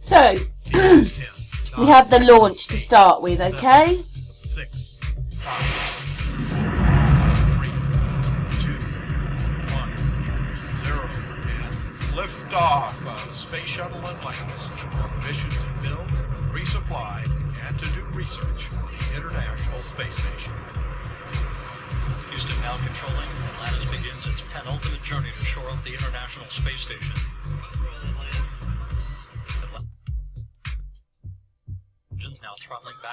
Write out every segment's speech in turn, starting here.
So, we have the launch to start with, okay? 6, 5, 3, 2, 1, 0, and lift off of Space Shuttle Atlantis on a mission to film, resupply, and to do research on the International Space Station. Houston now controlling. Atlantis begins its penultimate journey to shore up the International Space Station.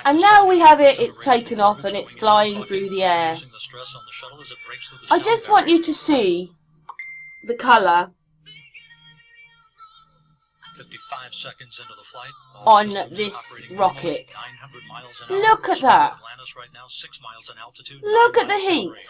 And now we have it's taken off and it's flying through the air. I just want you to see the colour 55 seconds into the flight on this rocket. Look at that. Look at the heat.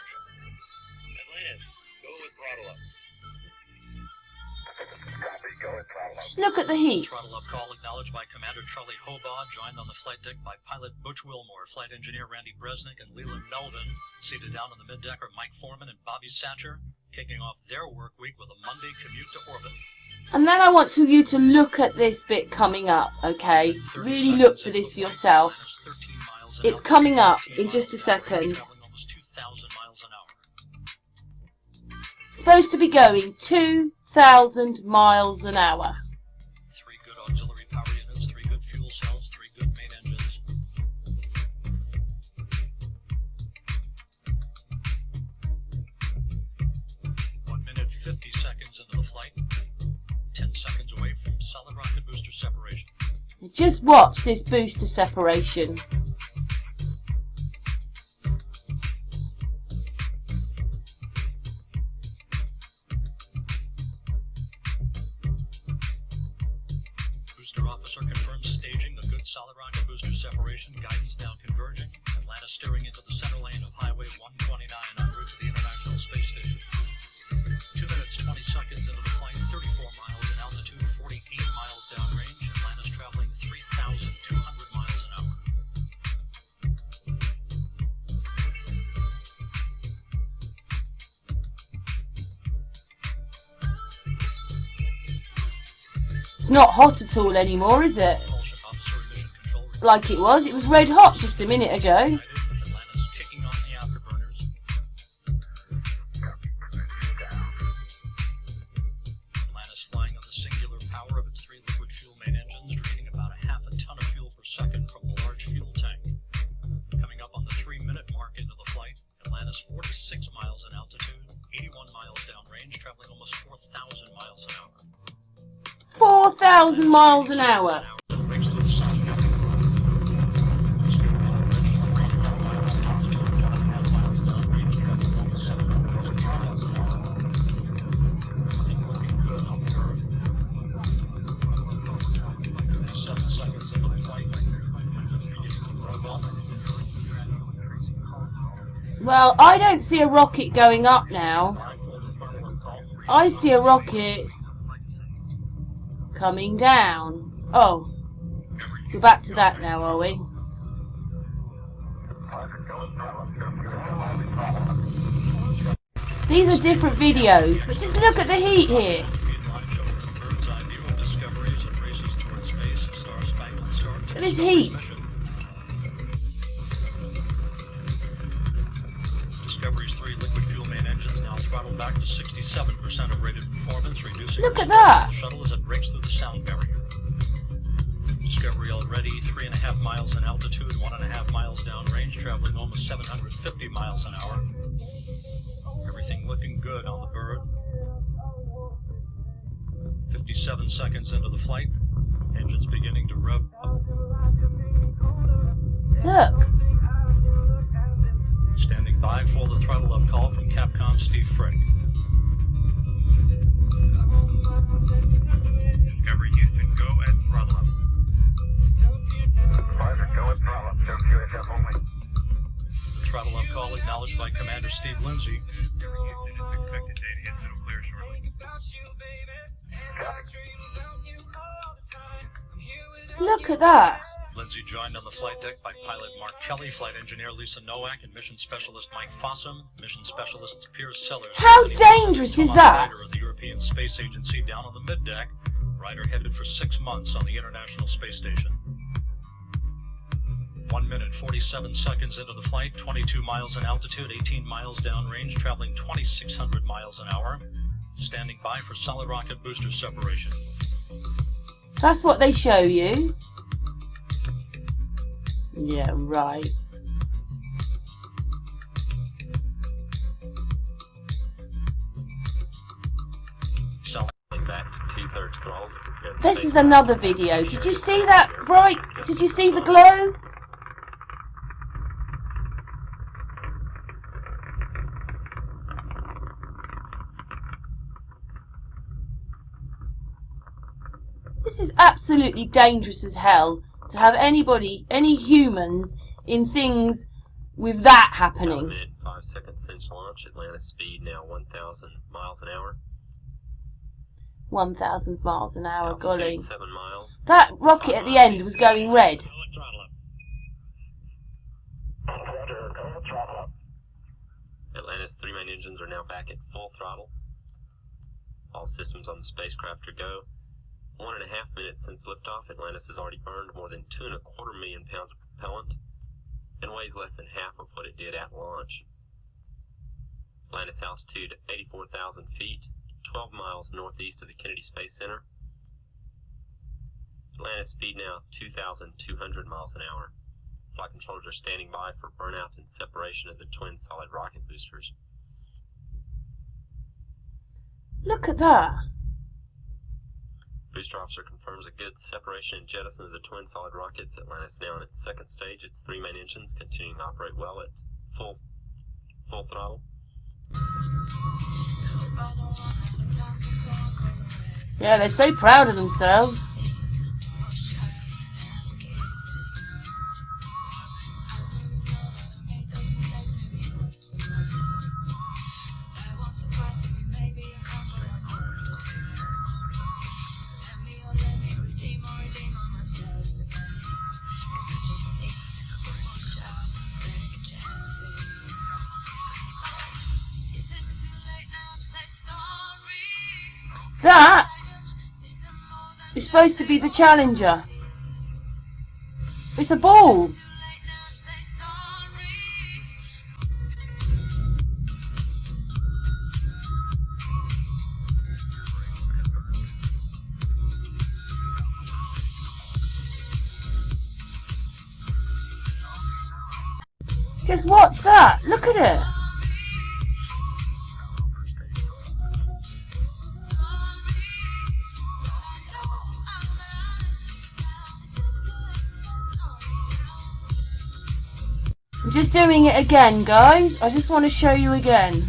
Just look at the heat. Throttle up call acknowledged by Commander Charlie Hobaugh, joined on the flight deck by pilot Butch Wilmore, flight engineer Randy Bresnick, and Leland Melvin. Seated down on the mid-deck are Mike Foreman and Bobby Satcher, kicking off their work week with a Monday commute to orbit. And then I want you to look at this bit coming up, okay? Really look for this for yourself. It's coming up in just a second. Supposed to be going 2,000 miles an hour. 3 good auxiliary power units, 3 good fuel cells, 3 good main engines. One minute, 50 seconds into the flight. 10 seconds away from solid rocket booster separation. Just watch this booster separation. Booster officer confirms staging the good solid rocket booster separation. Guidance now converging. Atlantis steering into the center lane of Highway 129 en route to the International Space Station. 2 minutes, 20 seconds into the flight. 34 miles in altitude, 48 miles downrange. Atlantis traveling 3,200 miles an hour. It's not hot at all anymore, is it? Propulsion officer and mission control. Like it was. It was red hot just a minute ago. Atlantis kicking on the afterburners. Atlantis flying on the singular power of its 3 liquid fuel main engines, draining about a half a ton of fuel per second from the large fuel tank. Coming up on the 3-minute mark into the flight, Atlantis 46 miles in altitude, 81 miles downrange, traveling almost 4,000 miles an hour. 4,000 miles an hour. Breaks through the sun. Well, I don't see a rocket going up now. I see a rocket coming down. Oh, we're back to that now, are we? These are different videos, but just look at the heat here. Look at this heat. Discovery's 3 liquid fuel main engines now throttled back to 67% of rated performance, reducing Look the at that. The shuttle as it breaks through the sound barrier. Discovery already 3.5 miles in altitude, 1.5 miles downrange, traveling almost 750 miles an hour. Everything looking good on the bird. 57 seconds into the flight, engines beginning to rev up. Look. Standing by for the throttle up call from Capcom Steve Frick. Discovery Houston, go at throttle up. Roger, go at throttle up. Show QHF only. The throttle up call acknowledged by Commander Steve Lindsay. Discovery Houston is expected to hit middle clear shortly. Look at that. Lindsay joined on the flight deck by pilot Mark Kelly, flight engineer Lisa Nowak, and mission specialist Mike Fossum, mission specialist Piers Sellers. How dangerous is that? Of the European Space Agency down on the mid-deck. rider headed for 6 months on the International Space Station. 1 minute 47 seconds into the flight, 22 miles in altitude, 18 miles downrange, traveling 2,600 miles an hour. Standing by for solid rocket booster separation. That's what they show you. Yeah, right. Back to 2/3 throttle. This is another video. Did you see that bright? Did you see the glow? This is absolutely dangerous as hell to have anybody, any humans, in things with that happening. 1 minute 5 seconds since launch. Atlanta speed now 1,000 miles an hour. 1,000 miles an hour, golly. 7 miles. That rocket at the end was going red. Atlanta's 3 main engines are now back at full throttle. All systems on the spacecraft are go. 1.5 minutes since liftoff, Atlantis has already burned more than 2.25 million pounds of propellant and weighs less than half of what it did at launch. Atlantis altitude 84,000 feet, 12 miles northeast of the Kennedy Space Center. Atlantis speed now 2,200 miles an hour. Flight controllers are standing by for burnout and separation of the twin solid rocket boosters. Look at that. Booster officer confirms a good separation and jettison of the twin solid rockets. Atlantis now in its second stage. Its 3 main engines continuing to operate well at full throttle. Yeah, they're so proud of themselves. That is supposed to be the Challenger. It's a ball. Just watch that. Look at it. I'm just doing it again, guys. I just want to show you again.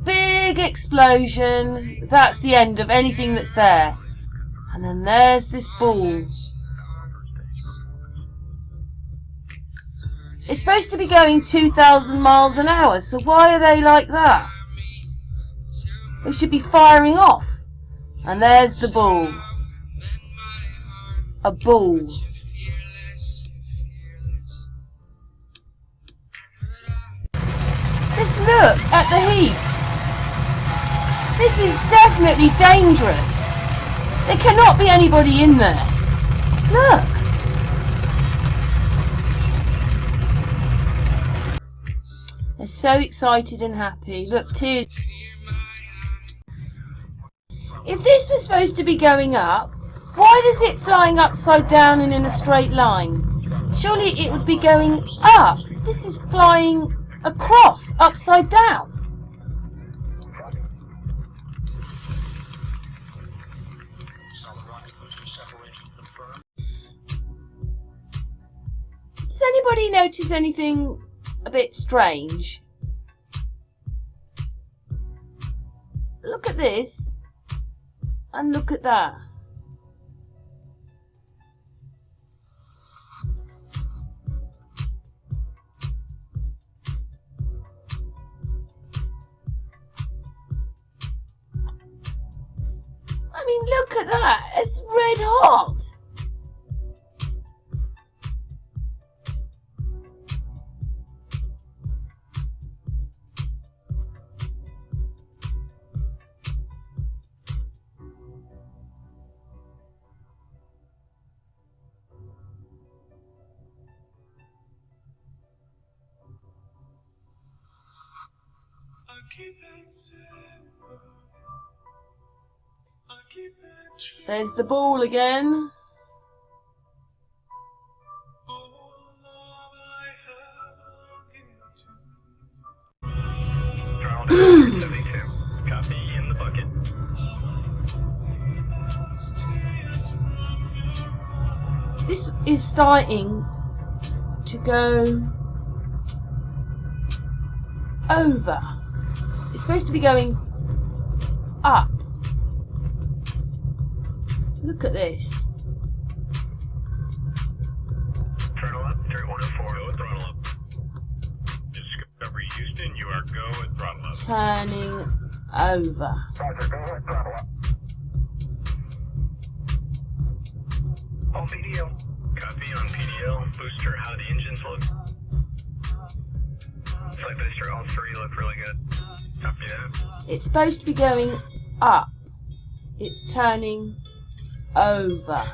Big explosion. That's the end of anything that's there. And then there's this ball. It's supposed to be going 2,000 miles an hour, so why are they like that? They should be firing off. And there's the ball. A ball. Just look at the heat. This is definitely dangerous. There cannot be anybody in there. Look. They're so excited and happy. Look, tears. If this was supposed to be going up, why is it flying upside down and in a straight line? Surely it would be going up. This is flying across, upside down. Does anybody notice anything a bit strange? Look at this and look at that. I mean, look at that. It's red hot. There's the ball again. Throttle 72. Copy in the bucket. This is starting to go over. It's supposed to be going up. Look at this. Throttle up, 3104. Go with throttle up. Discovery Houston, you are go with throttle up. Turning over. Roger, go ahead, throttle up. All PDL. Copy on PDL. Booster, how do the engines look? Flight booster, all three look really good. Copy that. It's supposed to be going up. It's turning over.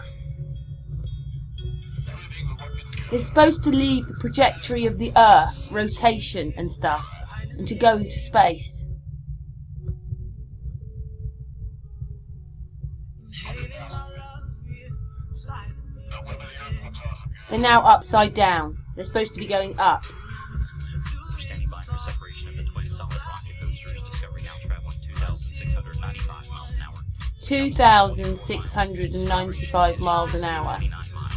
It's supposed to leave the trajectory of the Earth, rotation and stuff, and to go into space. They're now upside down. They're supposed to be going up. We're standing by for separation of the twin solid rocket boosters. Discovery now traveling 2,695 miles an hour. 2,695 miles an hour. 29 miles.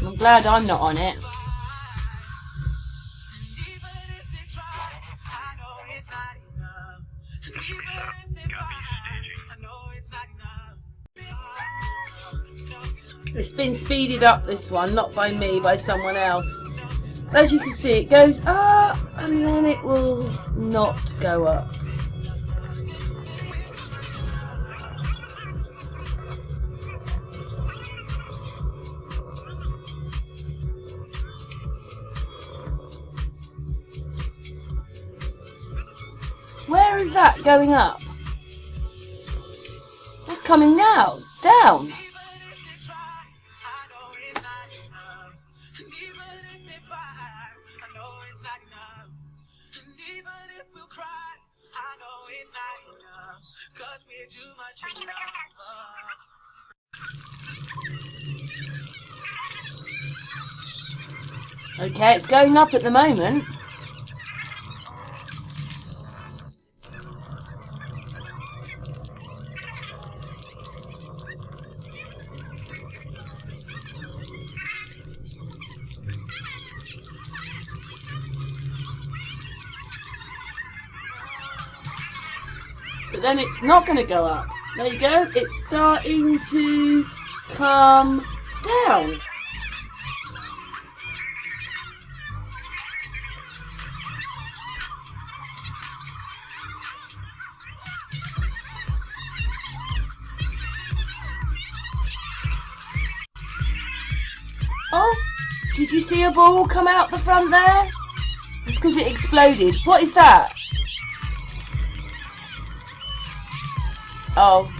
I'm glad I'm not on it. It's been speeded up, this one, not by me, by someone else. As you can see, it goes up and then it will not go up. Where is that going up? What's coming now? Down. Okay, it's going up at the moment. But then it's not going to go up. There you go. It's starting to come down. Oh, did you see a ball come out the front there? It's because it exploded. What is that? Oh.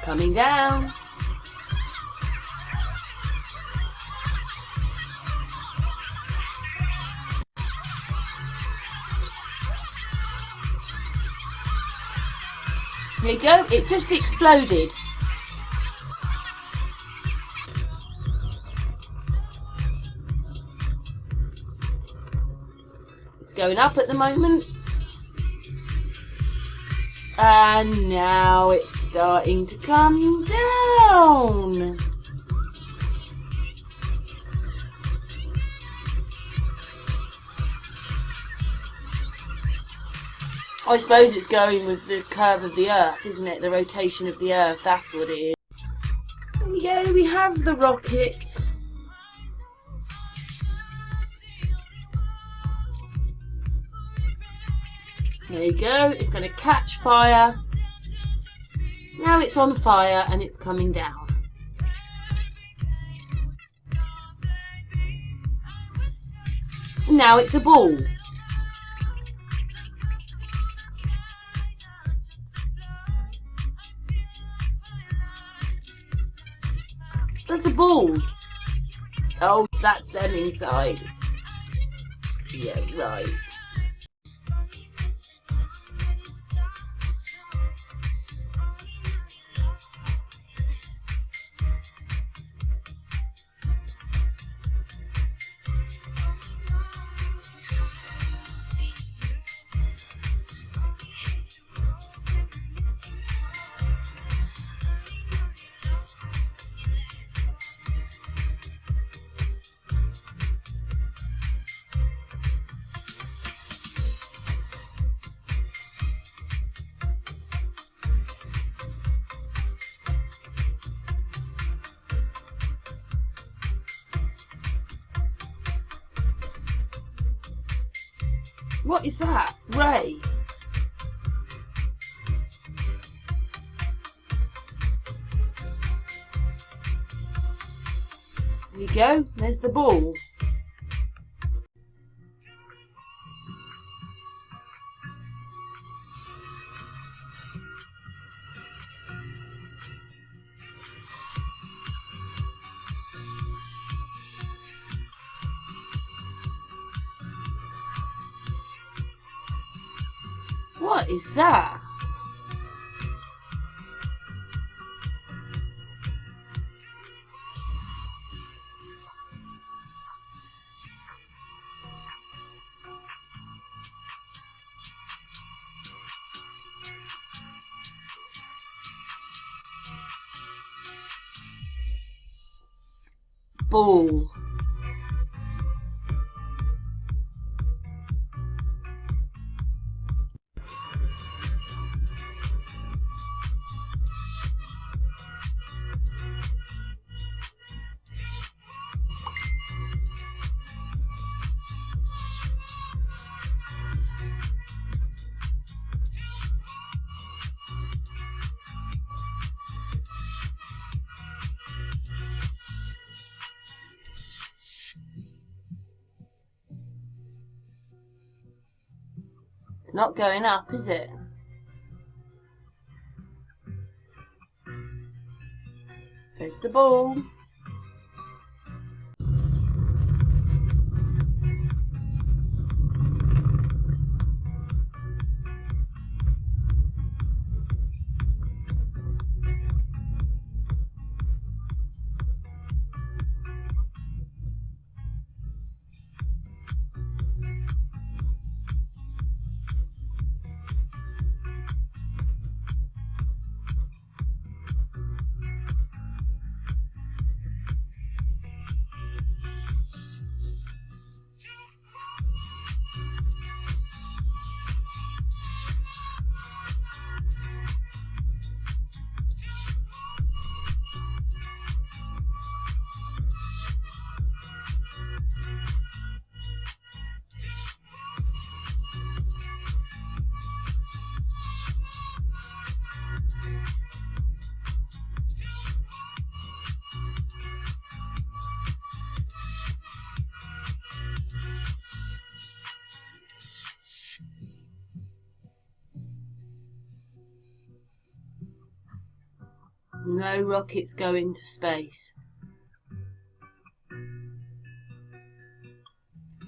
Coming down. There you go, it just exploded. It's going up at the moment. And now it's starting to come down. I suppose it's going with the curve of the Earth, isn't it? The rotation of the Earth, that's what it is. There we go, we have the rocket. There you go, it's going to catch fire. Now it's on fire and it's coming down. Now it's a ball. There's a ball. Oh, that's them inside. Yeah, right. What is that? Ray? There you go, there's the ball. What is that? Ball. It's not going up, is it? There's the ball. No rockets going to space.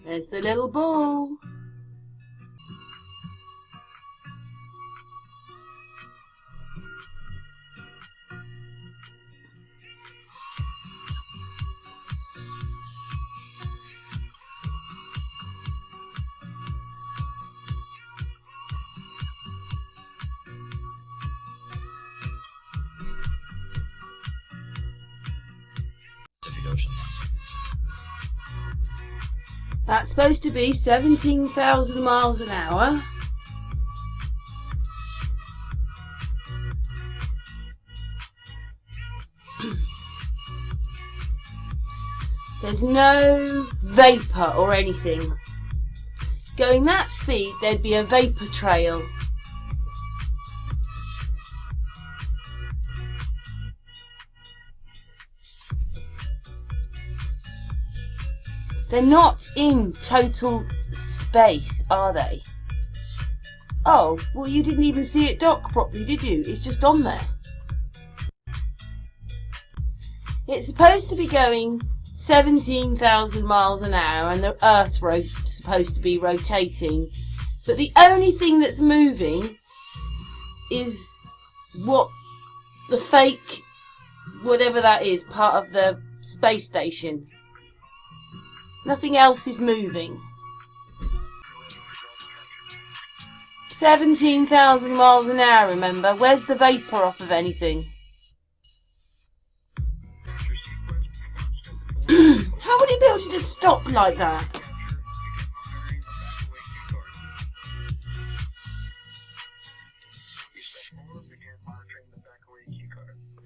There's the little ball. Pacific Ocean. That's supposed to be 17,000 miles an hour. There's no vapour or anything. Going that speed, there'd be a vapour trail. They're not in total space, are they? Oh, well, you didn't even see it dock properly, did you? It's just on there. It's supposed to be going 17,000 miles an hour, and the Earth's supposed to be rotating. But the only thing that's moving is what the fake, whatever that is, part of the space station. Nothing else is moving. 17,000 miles an hour, remember? Where's the vapour off of anything? How would it be able to just stop like that?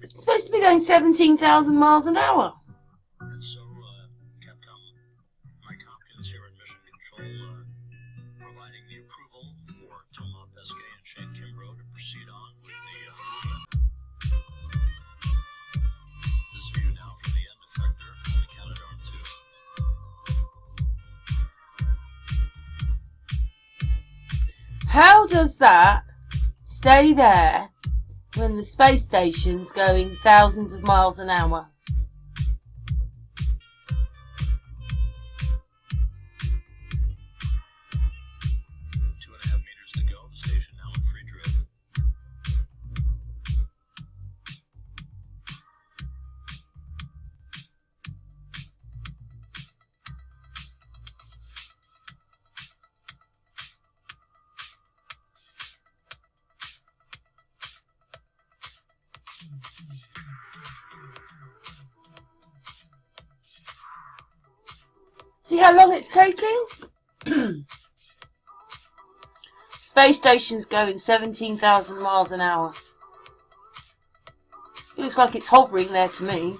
It's supposed to be going 17,000 miles an hour. And so, Capcom, my competence here in Mission Control, providing the approval for Thomas Pesquet and Shane Kimbrough to proceed on with the movement. This view now for the end effector on the Canadarm 2. How does that stay there when the space station's going thousands of miles an hour? 2.5 meters to go. The station now in free drift. See how long it's taking? Space station's going 17,000 miles an hour. It looks like it's hovering there to me.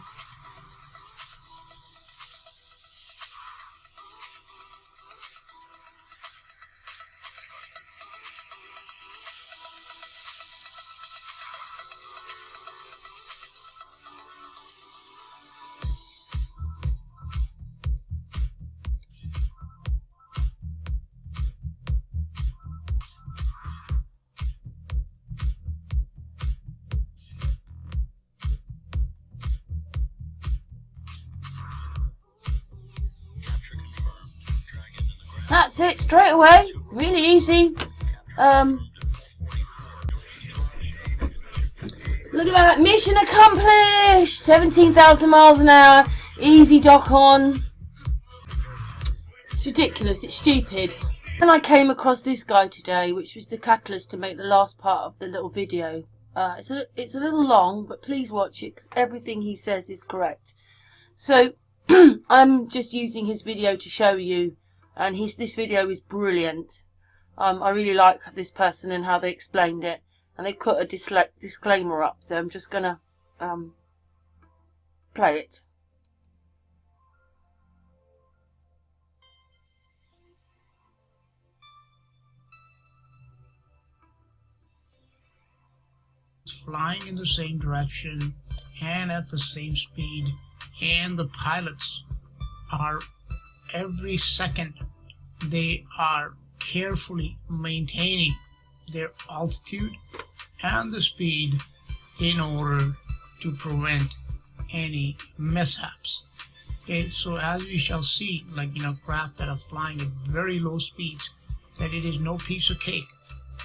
That's it, straight away. Really easy. Look at that. Mission accomplished. 17,000 miles an hour. Easy dock on. It's ridiculous. It's stupid. And I came across this guy today, which was the catalyst to make the last part of the little video. It's a little long, but please watch it because everything he says is correct. So I'm just using his video to show you. And this video is brilliant. I really like this person and how they explained it. And they put a disclaimer up, so I'm just going to play it. Flying in the same direction and at the same speed, and the pilots are every second they are carefully maintaining their altitude and the speed in order to prevent any mishaps. Okay, so as we shall see, like craft that are flying at very low speeds, that it is no piece of cake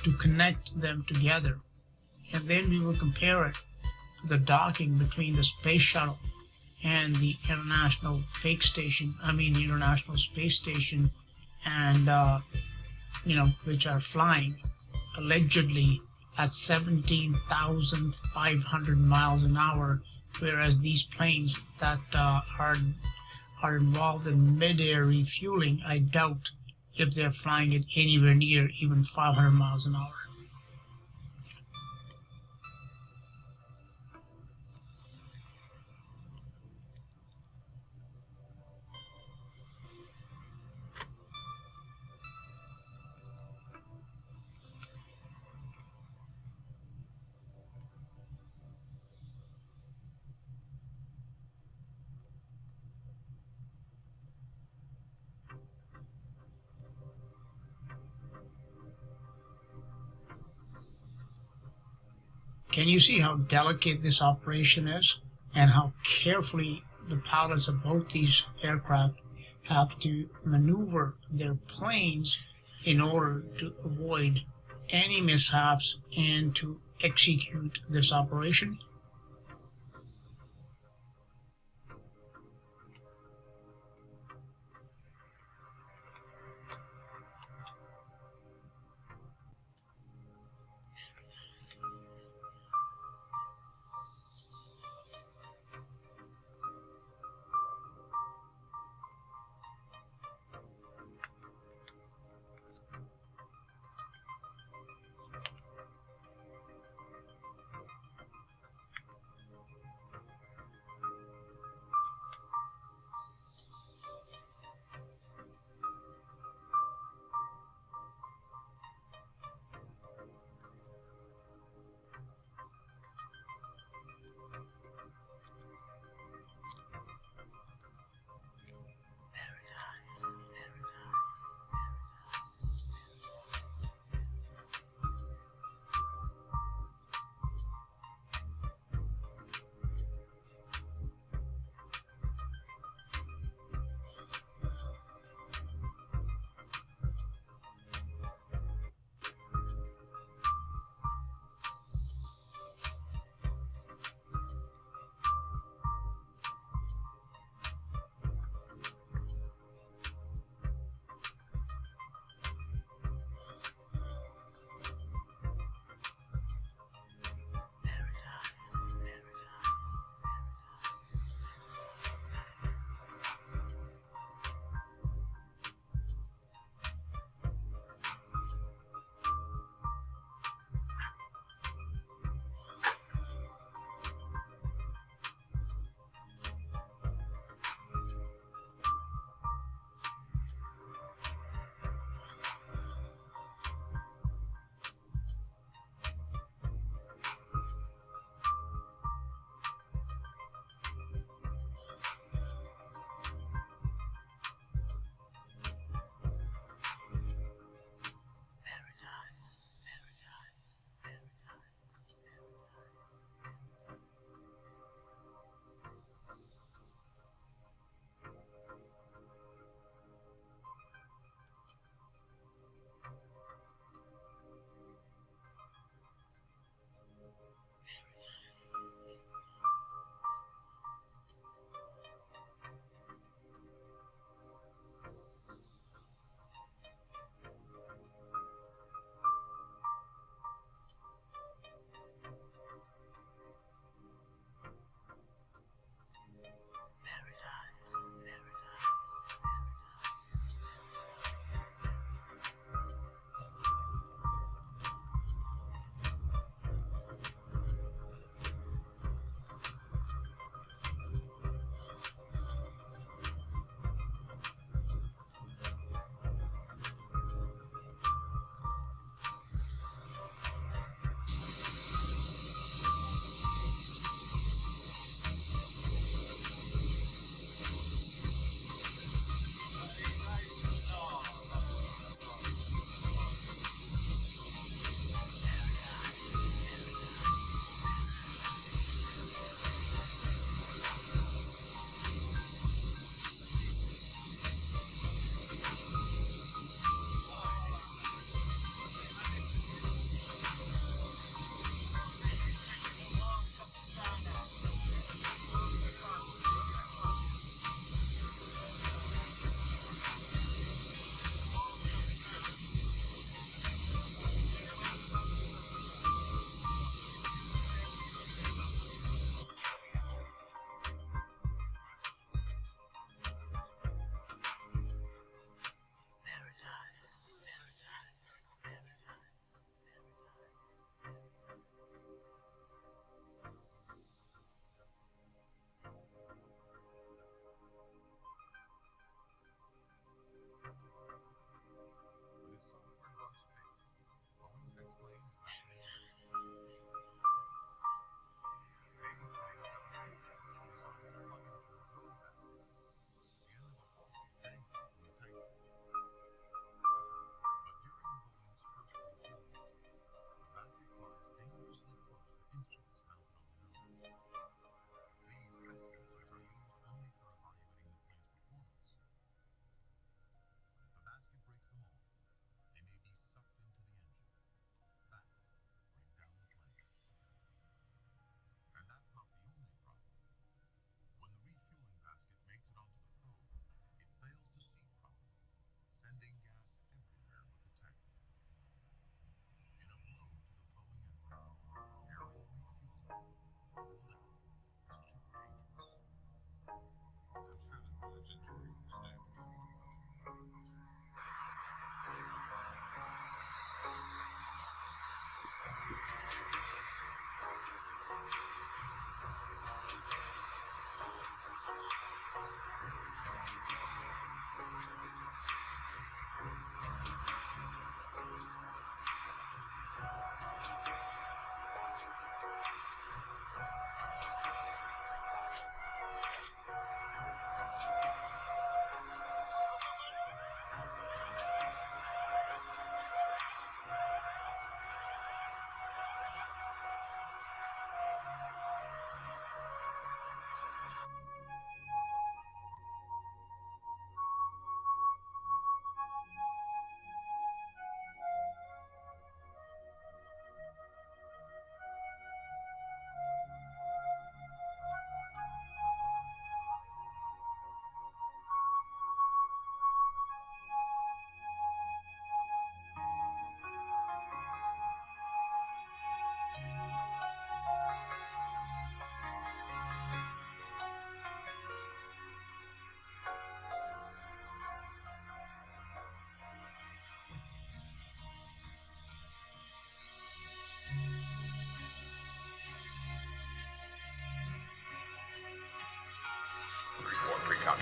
to connect them together. And then we will compare it to the docking between the space shuttle and the International the International Space Station, and which are flying allegedly at 17,500 miles an hour, whereas these planes that are involved in mid-air refueling, I doubt if they're flying at anywhere near even 500 miles an hour. Can you see how delicate this operation is and how carefully the pilots of both these aircraft have to maneuver their planes in order to avoid any mishaps and to execute this operation?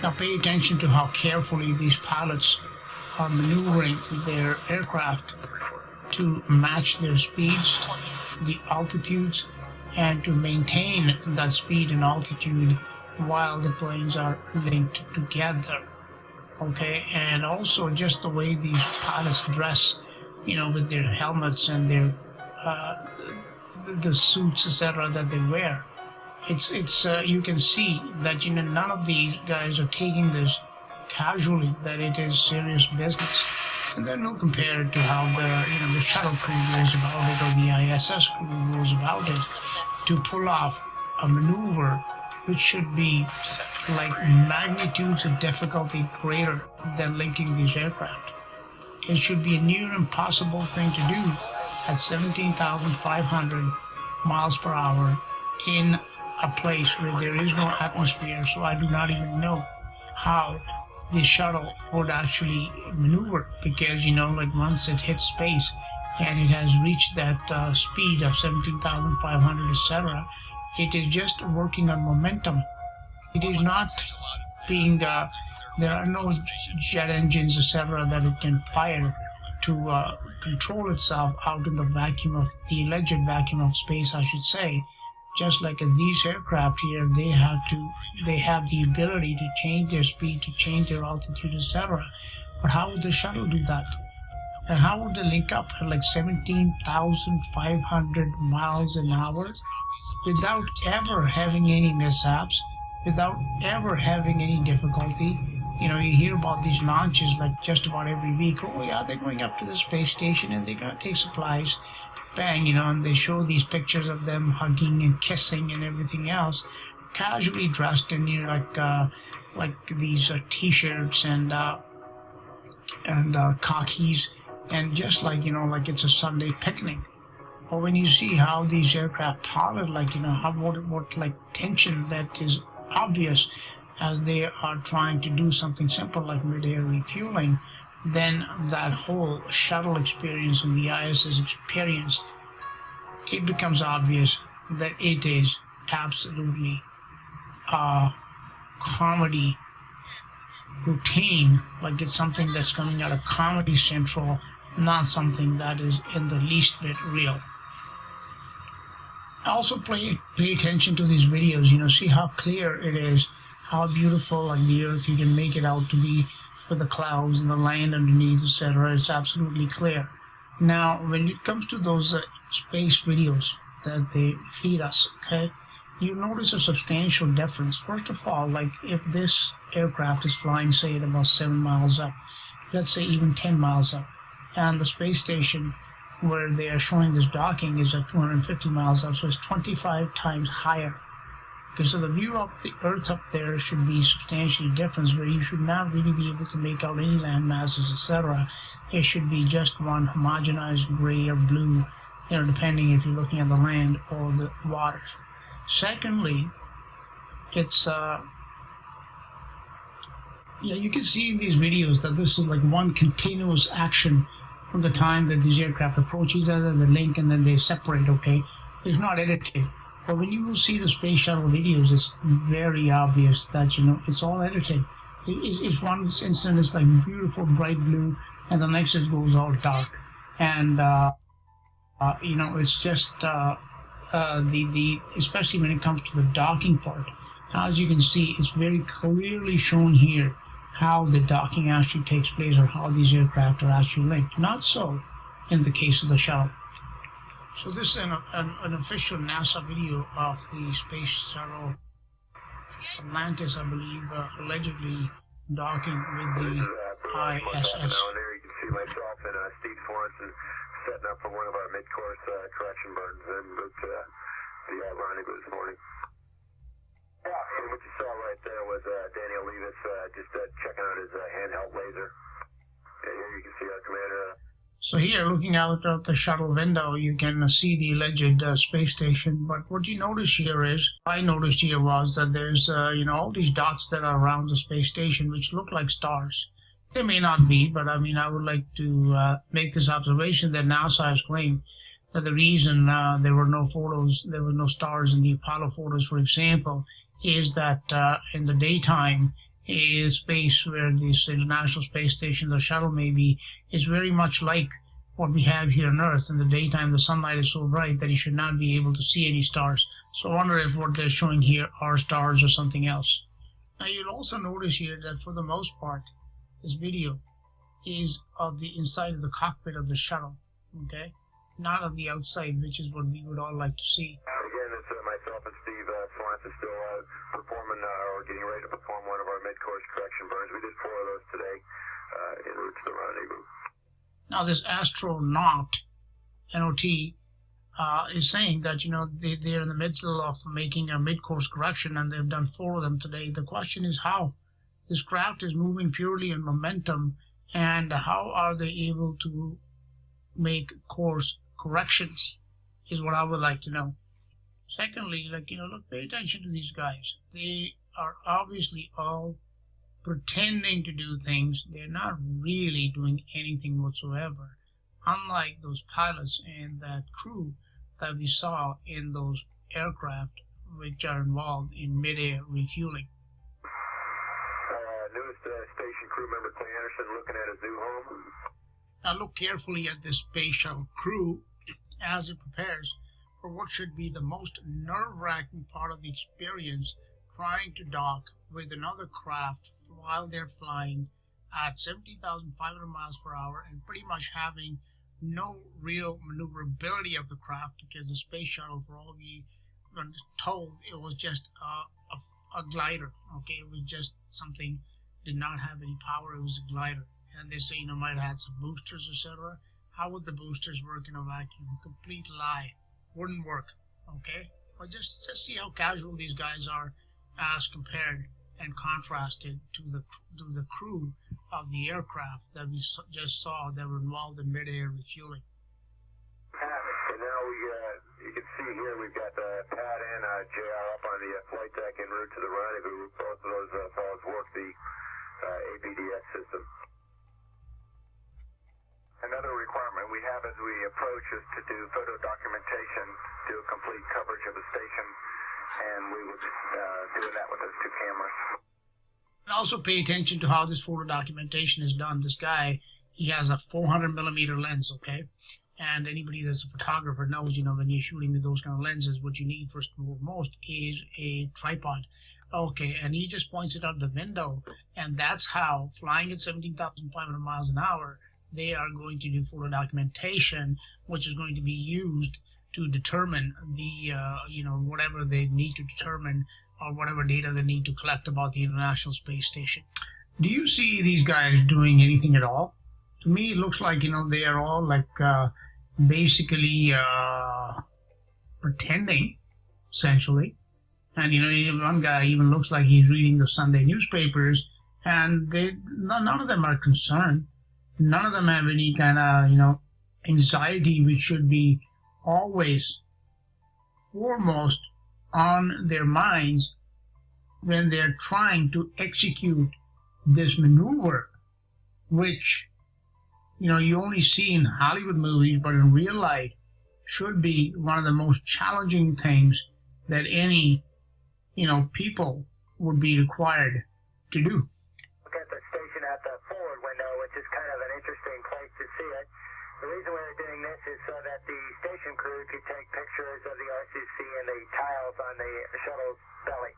Now pay attention to how carefully these pilots are maneuvering their aircraft to match their speeds, the altitudes, and to maintain that speed and altitude while the planes are linked together. Okay, and also just the way these pilots dress, with their helmets and their the suits, etc., that they wear. It's you can see that none of these guys are taking this casually, that it is serious business. And then we'll compare it to how the shuttle crew goes about it, or the ISS crew goes about it, to pull off a maneuver which should be like magnitudes of difficulty greater than linking these aircraft. It should be a near impossible thing to do at 17,500 miles per hour in a place where there is no atmosphere, so I do not even know how the shuttle would actually maneuver, because once it hits space and it has reached that speed of 17,500, etc., it is just working on momentum. It is not being there are no jet engines, etc., that it can fire to control itself out in the vacuum of the alleged vacuum of space, I should say. Just like these aircraft here, they have the ability to change their speed, to change their altitude, etc. But how would the shuttle do that? And how would they link up at like 17,500 miles an hour without ever having any mishaps, without ever having any difficulty? You hear about these launches like just about every week. Oh yeah, they're going up to the space station and they're going to take supplies. Bang, and they show these pictures of them hugging and kissing and everything else, casually dressed in like these t-shirts and khakis, and just like it's a Sunday picnic. But when you see how these aircraft pilot, what tension that is obvious as they are trying to do something simple like mid-air refueling, then that whole shuttle experience and the ISS experience, it becomes obvious that it is absolutely a comedy routine, like it's something that's coming out of Comedy Central, not something that is in the least bit real. Also pay attention to these videos, see how clear it is, how beautiful like the earth you can make it out to be, with the clouds and the land underneath, etc. It's absolutely clear. Now, when it comes to those space videos that they feed us, okay, you notice a substantial difference. First of all, like if this aircraft is flying, say, at about 7 miles up, let's say even 10 miles up, and the space station where they are showing this docking is at 250 miles up, so it's 25 times higher. Okay, so the view of the Earth up there should be substantially different, where you should not really be able to make out any land masses, etc. It should be just one homogenized gray or blue, depending if you're looking at the land or the waters. Secondly, it's you can see in these videos that this is like one continuous action from the time that these aircraft approach each other, they link, and then they separate. Okay, it's not edited. But when you will see the space shuttle videos, it's very obvious that, it's all edited. It's one instant it's like beautiful bright blue, and the next it goes all dark. And, it's just, especially when it comes to the docking part. As you can see, it's very clearly shown here how the docking actually takes place, or how these aircraft are actually linked. Not so in the case of the shuttle. So this is an official NASA video of the space shuttle Atlantis, I believe, allegedly docking with the ISS. Now there you can see myself and Steve Swanson setting up for one of our mid-course correction burns and the rendezvous this morning. Yeah, and what you saw right there was Daniel Levis just checking out his handheld laser. And here you can see our commander. So here, looking out of the shuttle window, you can see the alleged space station. But what you notice here is, I noticed here was that there's, all these dots that are around the space station, which look like stars. They may not be, but I would like to make this observation that NASA has claimed that the reason there were no stars in the Apollo photos, for example, is that in the daytime, a space where this International Space Station, the shuttle may be, is very much like what we have here on Earth. In the daytime, the sunlight is so bright that you should not be able to see any stars. So I wonder if what they're showing here are stars or something else. Now you'll also notice here that for the most part, this video is of the inside of the cockpit of the shuttle, okay? Not of the outside, which is what we would all like to see. Again, it's myself and Steve Swanson still performing or getting ready to perform one of our mid-course correction burns. We did 4 of those today en route to the rendezvous. Now this astronaut, NOT, is saying that, you know, they're in the middle of making a mid-course correction and they've done 4 of them today. The question is how? This craft is moving purely in momentum, and how are they able to make course corrections is what I would like to know. Secondly, like, you know, look, pay attention to these guys. They are obviously all pretending to do things. They're not really doing anything whatsoever, unlike those pilots and that crew that we saw in those aircraft which are involved in mid-air refueling. Newest station crew member Clay Anderson looking at his new home. Now look carefully at this space shuttle crew as it prepares for what should be the most nerve-wracking part of the experience, trying to dock with another craft while they're flying at 17,500 miles per hour and pretty much having no real maneuverability of the craft, because the space shuttle, for all we were told, it was just a glider. Okay, it was just something, did not have any power. It was a glider, and they say, you know, might have had some boosters, etc. How would the boosters work in a vacuum? Complete lie. Wouldn't work. Okay, but just see how casual these guys are as compared and contrasted to the crew of the aircraft that we just saw that were involved in mid-air refueling. And now you can see here we've got Pat and JR up on the flight deck en route to the rendezvous. Both of those fellows work the ABDS system. Another requirement we have as we approach is to do photo documentation, do a complete coverage of the station, and we will be doing that with those 2 cameras. And also pay attention to how this photo documentation is done. This guy, he has a 400 millimeter lens, okay? And anybody that's a photographer knows, you know, when you're shooting with those kind of lenses, what you need first and foremost is a tripod. Okay, and he just points it out the window, and that's how, flying at 17,500 miles an hour, they are going to do photo documentation, which is going to be used to determine the, you know, whatever they need to determine or whatever data they need to collect about the International Space Station. Do you see these guys doing anything at all? To me, it looks like, you know, they are all like basically pretending, essentially. And, you know, one guy even looks like he's reading the Sunday newspapers, and none of them are concerned. None of them have any kind of, you know, anxiety, which should be always foremost on their minds when they're trying to execute this maneuver, which, you know, you only see in Hollywood movies, but in real life should be one of the most challenging things that any, you know, people would be required to do. Look at the station at the forward window, which is kind of an interesting place to see it. The reason we're doing this is so that the station crew could take pictures of the RCC and the tiles on the shuttle's belly.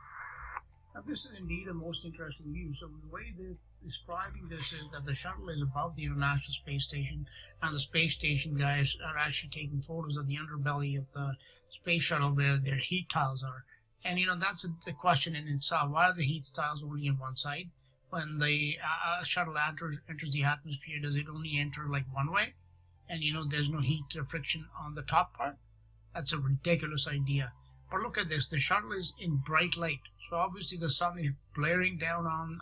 Now, this is indeed a most interesting view. So the way they're describing this is that the shuttle is above the International Space Station, and the space station guys are actually taking photos of the underbelly of the space shuttle where their heat tiles are. And, you know, that's the question in itself. Why are the heat tiles only on one side? When the shuttle enters the atmosphere, does it only enter like one way? And, you know, there's no heat or friction on the top part? That's a ridiculous idea. But look at this. The shuttle is in bright light. So obviously the sun is blaring down on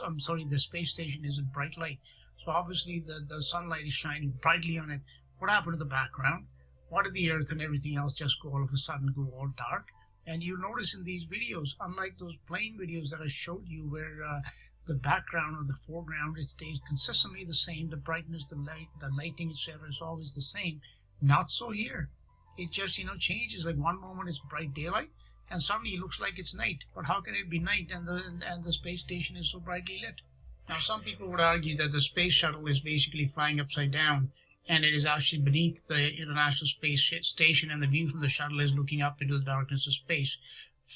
I'm sorry, the space station is in bright light. So obviously the sunlight is shining brightly on it. What happened to the background? Why did the earth and everything else just go all of a sudden go all dark? And you notice in these videos, unlike those plane videos that I showed you where the background or the foreground, it stays consistently the same, the brightness, the light, the lighting, etc. is always the same. Not so here. It just, you know, changes. Like one moment it's bright daylight, and suddenly it looks like it's night. But how can it be night and the space station is so brightly lit? Now, some people would argue that the space shuttle is basically flying upside down, and it is actually beneath the International Space Station, and the view from the shuttle is looking up into the darkness of space.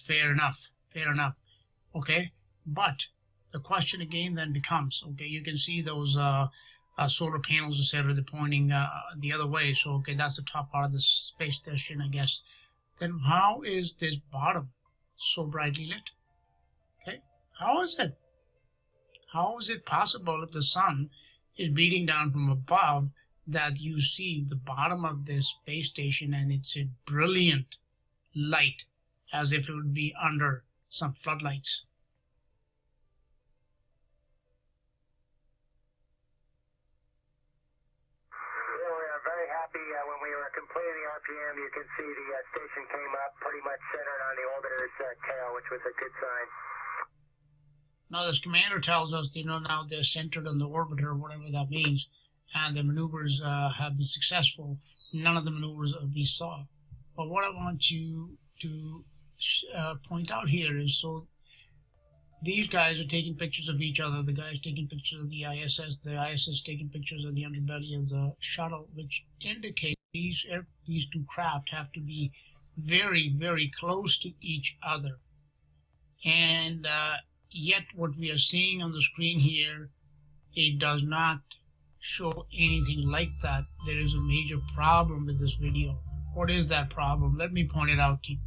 Fair enough, fair enough. Okay, but the question again then becomes, okay, you can see those solar panels, etc., they're pointing the other way. So, okay, that's the top part of the space station, I guess. Then how is this bottom so brightly lit? Okay, how is it? How is it possible if the sun is beating down from above that you see the bottom of this space station and it's a brilliant light as if it would be under some floodlights? When we were completing the RPM, you can see the station came up pretty much centered on the orbiter's tail, which was a good sign. Now, this commander tells us, now they're centered on the orbiter, whatever that means, and the maneuvers have been successful. None of the maneuvers we saw. But what I want you to point out here is, so these guys are taking pictures of each other. The guy's taking pictures of the ISS. The ISS taking pictures of the underbelly of the shuttle, which indicates these two craft have to be very, very close to each other. And yet what we are seeing on the screen here, it does not show anything like that. There is a major problem with this video. What is that problem? Let me point it out to you.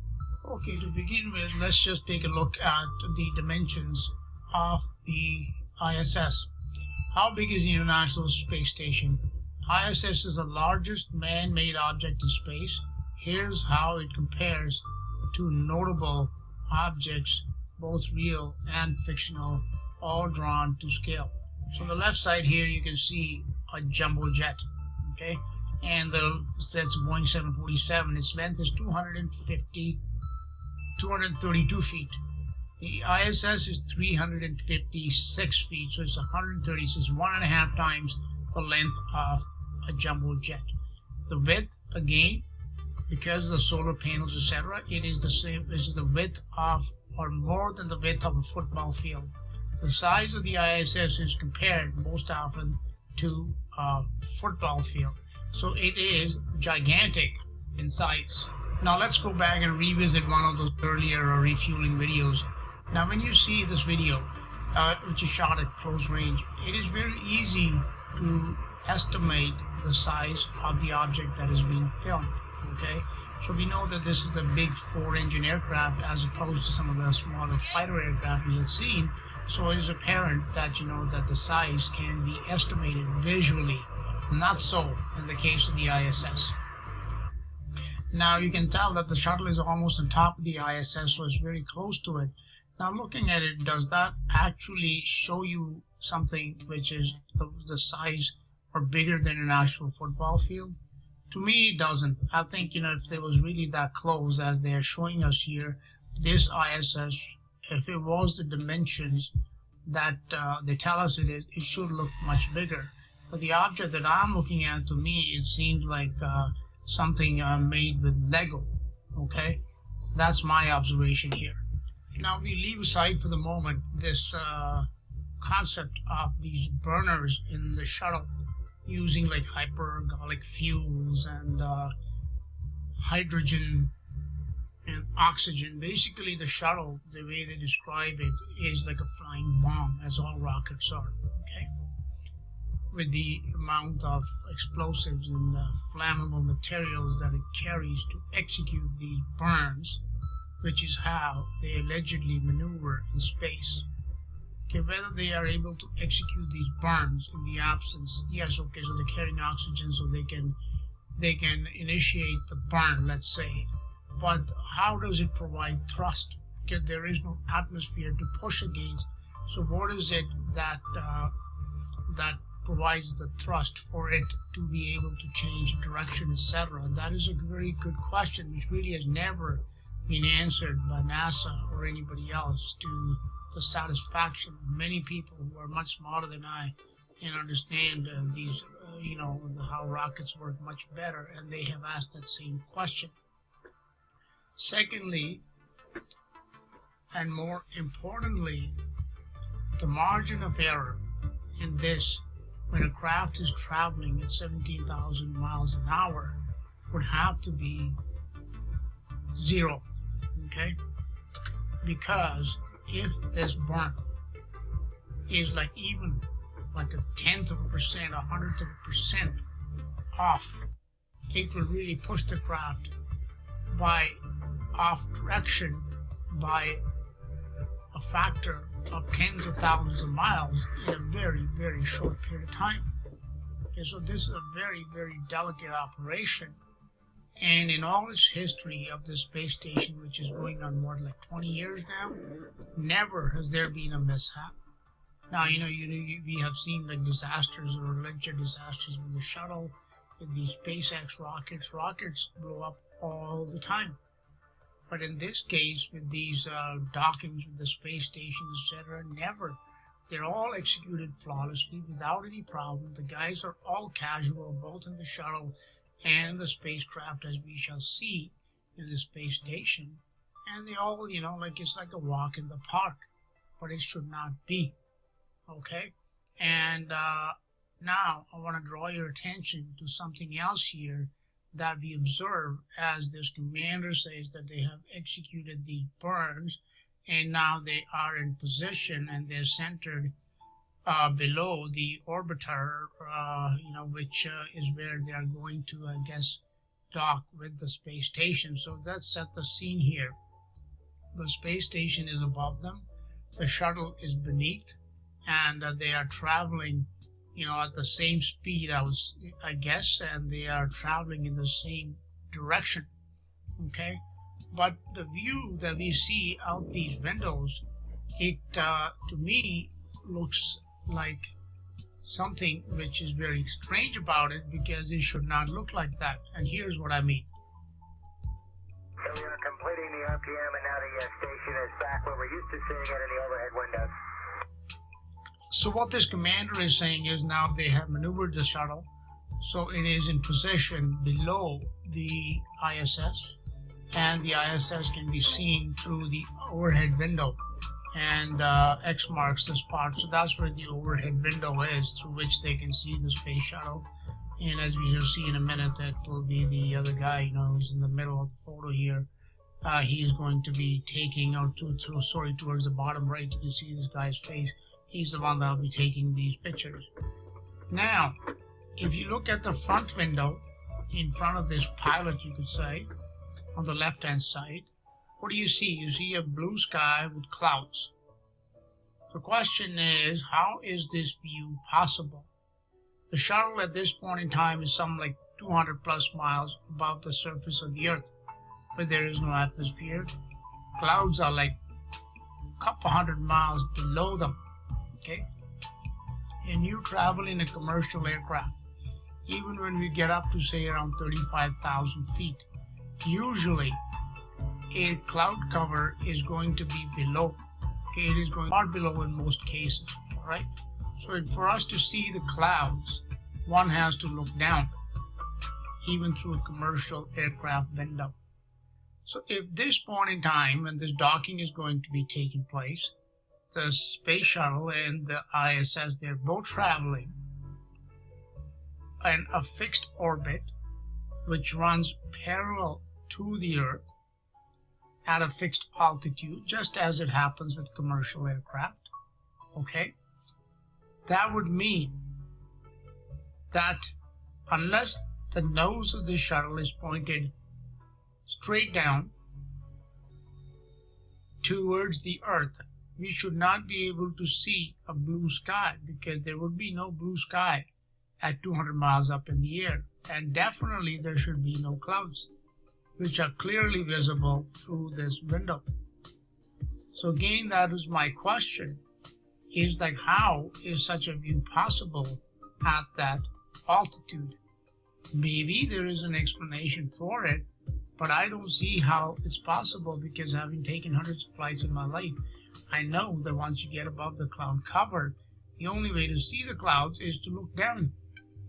Okay, to begin with, let's just take a look at the dimensions of the ISS. How big is the International Space Station? ISS is the largest man-made object in space. Here's how it compares to notable objects, both real and fictional, all drawn to scale. So on the left side here, you can see a jumbo jet, okay? And that's Boeing 747. Its length is 232 feet. The ISS is 356 feet, so it's 130, so it's 1.5 times the length of a jumbo jet. The width, again, because of the solar panels, etc., it is the same. This is the width of, or more than the width of a football field. The size of the ISS is compared most often to a football field, so it is gigantic in size. Now let's go back and revisit one of those earlier refueling videos. Now when you see this video, which is shot at close range, it is very easy to estimate the size of the object that is being filmed, okay? So we know that this is a big 4-engine aircraft as opposed to some of the smaller fighter aircraft we had seen. So it is apparent that, that the size can be estimated visually. Not so in the case of the ISS. Now you can tell that the shuttle is almost on top of the ISS, so it's very close to it. Now looking at it, does that actually show you something which is the size or bigger than an actual football field? To me, it doesn't. I think, if it was really that close as they are showing us here, this ISS, if it was the dimensions that they tell us it is, it should look much bigger. But the object that I'm looking at, to me, it seems like something made with Lego, okay? That's my observation here. Now we leave aside for the moment this concept of these burners in the shuttle using like hypergolic fuels and hydrogen and oxygen. Basically the shuttle, the way they describe it, is like a flying bomb, as all rockets are, okay? With the amount of explosives and flammable materials that it carries to execute these burns, which is how they allegedly maneuver in space. Okay, whether they are able to execute these burns in the absence, yes, okay, so they're carrying oxygen so they can initiate the burn, let's say. But how does it provide thrust? Because there is no atmosphere to push against. So what is it that that provides the thrust for it to be able to change direction, etc.? That is a very good question, which really has never been answered by NASA or anybody else to the satisfaction of many people who are much smarter than I and understand these, how rockets work much better, and they have asked that same question. Secondly, And more importantly, the margin of error in this, when a craft is traveling at 17,000 miles an hour, would have to be 0, okay? Because if this burn is like even like a 1/10 of a percent, 100th of a percent off, it will really push the craft by off direction by a factor of tens of thousands of miles in a very, very short period of time. Okay, so this is a very, very delicate operation. And in all its history of the space station, which is going on more like 20 years now, never has there been a mishap. Now, we have seen like disasters or alleged disasters with the shuttle, with the SpaceX rockets. Rockets blow up all the time. But in this case, with these dockings with the space station, etc., never. They're all executed flawlessly without any problem. The guys are all casual, both in the shuttle and the spacecraft, as we shall see in the space station. And they all, like it's like a walk in the park, but it should not be. Okay? And now I want to draw your attention to something else here that we observe, as this commander says that they have executed the burns and now they are in position and they're centered below the orbiter, which is where they are going to, I guess, dock with the space station. So let's set the scene here. The space station is above them, the shuttle is beneath, and they are traveling at the same speed, I guess, and they are traveling in the same direction, okay? But the view that we see out these windows, it, to me, looks like something which is very strange about it, because it should not look like that. And here's what I mean. So we are completing the RPM, and now the station is back where we're used to seeing it in the overhead windows. So what this commander is saying is now they have maneuvered the shuttle, so it is in position below the ISS, and the ISS can be seen through the overhead window, and X marks the spot. So that's where the overhead window is, through which they can see the space shuttle. And as we shall see in a minute, that will be the other guy, who's in the middle of the photo here. He is going to be taking, towards the bottom right, you can see this guy's face. He's the one that will be taking these pictures. Now, if you look at the front window, in front of this pilot, you could say, on the left-hand side, what do you see? You see a blue sky with clouds. The question is, how is this view possible? The shuttle at this point in time is something like 200 plus miles above the surface of the Earth, where there is no atmosphere. Clouds are like a couple hundred miles below them. Okay, and you travel in a commercial aircraft, even when we get up to say around 35,000 feet, usually a cloud cover is going to be below. Okay, it is going far below in most cases. All right, so for us to see the clouds, one has to look down, even through a commercial aircraft window. So if this point in time, when this docking is going to be taking place, the space shuttle and the ISS, they're both traveling in a fixed orbit which runs parallel to the Earth at a fixed altitude, just as it happens with commercial aircraft. Okay? That would mean that unless the nose of the shuttle is pointed straight down towards the Earth, we should not be able to see a blue sky, because there would be no blue sky at 200 miles up in the air. And definitely there should be no clouds, which are clearly visible through this window. So again, that is my question, is like, how is such a view possible at that altitude? Maybe there is an explanation for it, but I don't see how it's possible, because having taken hundreds of flights in my life, I know that once you get above the cloud cover, the only way to see the clouds is to look down.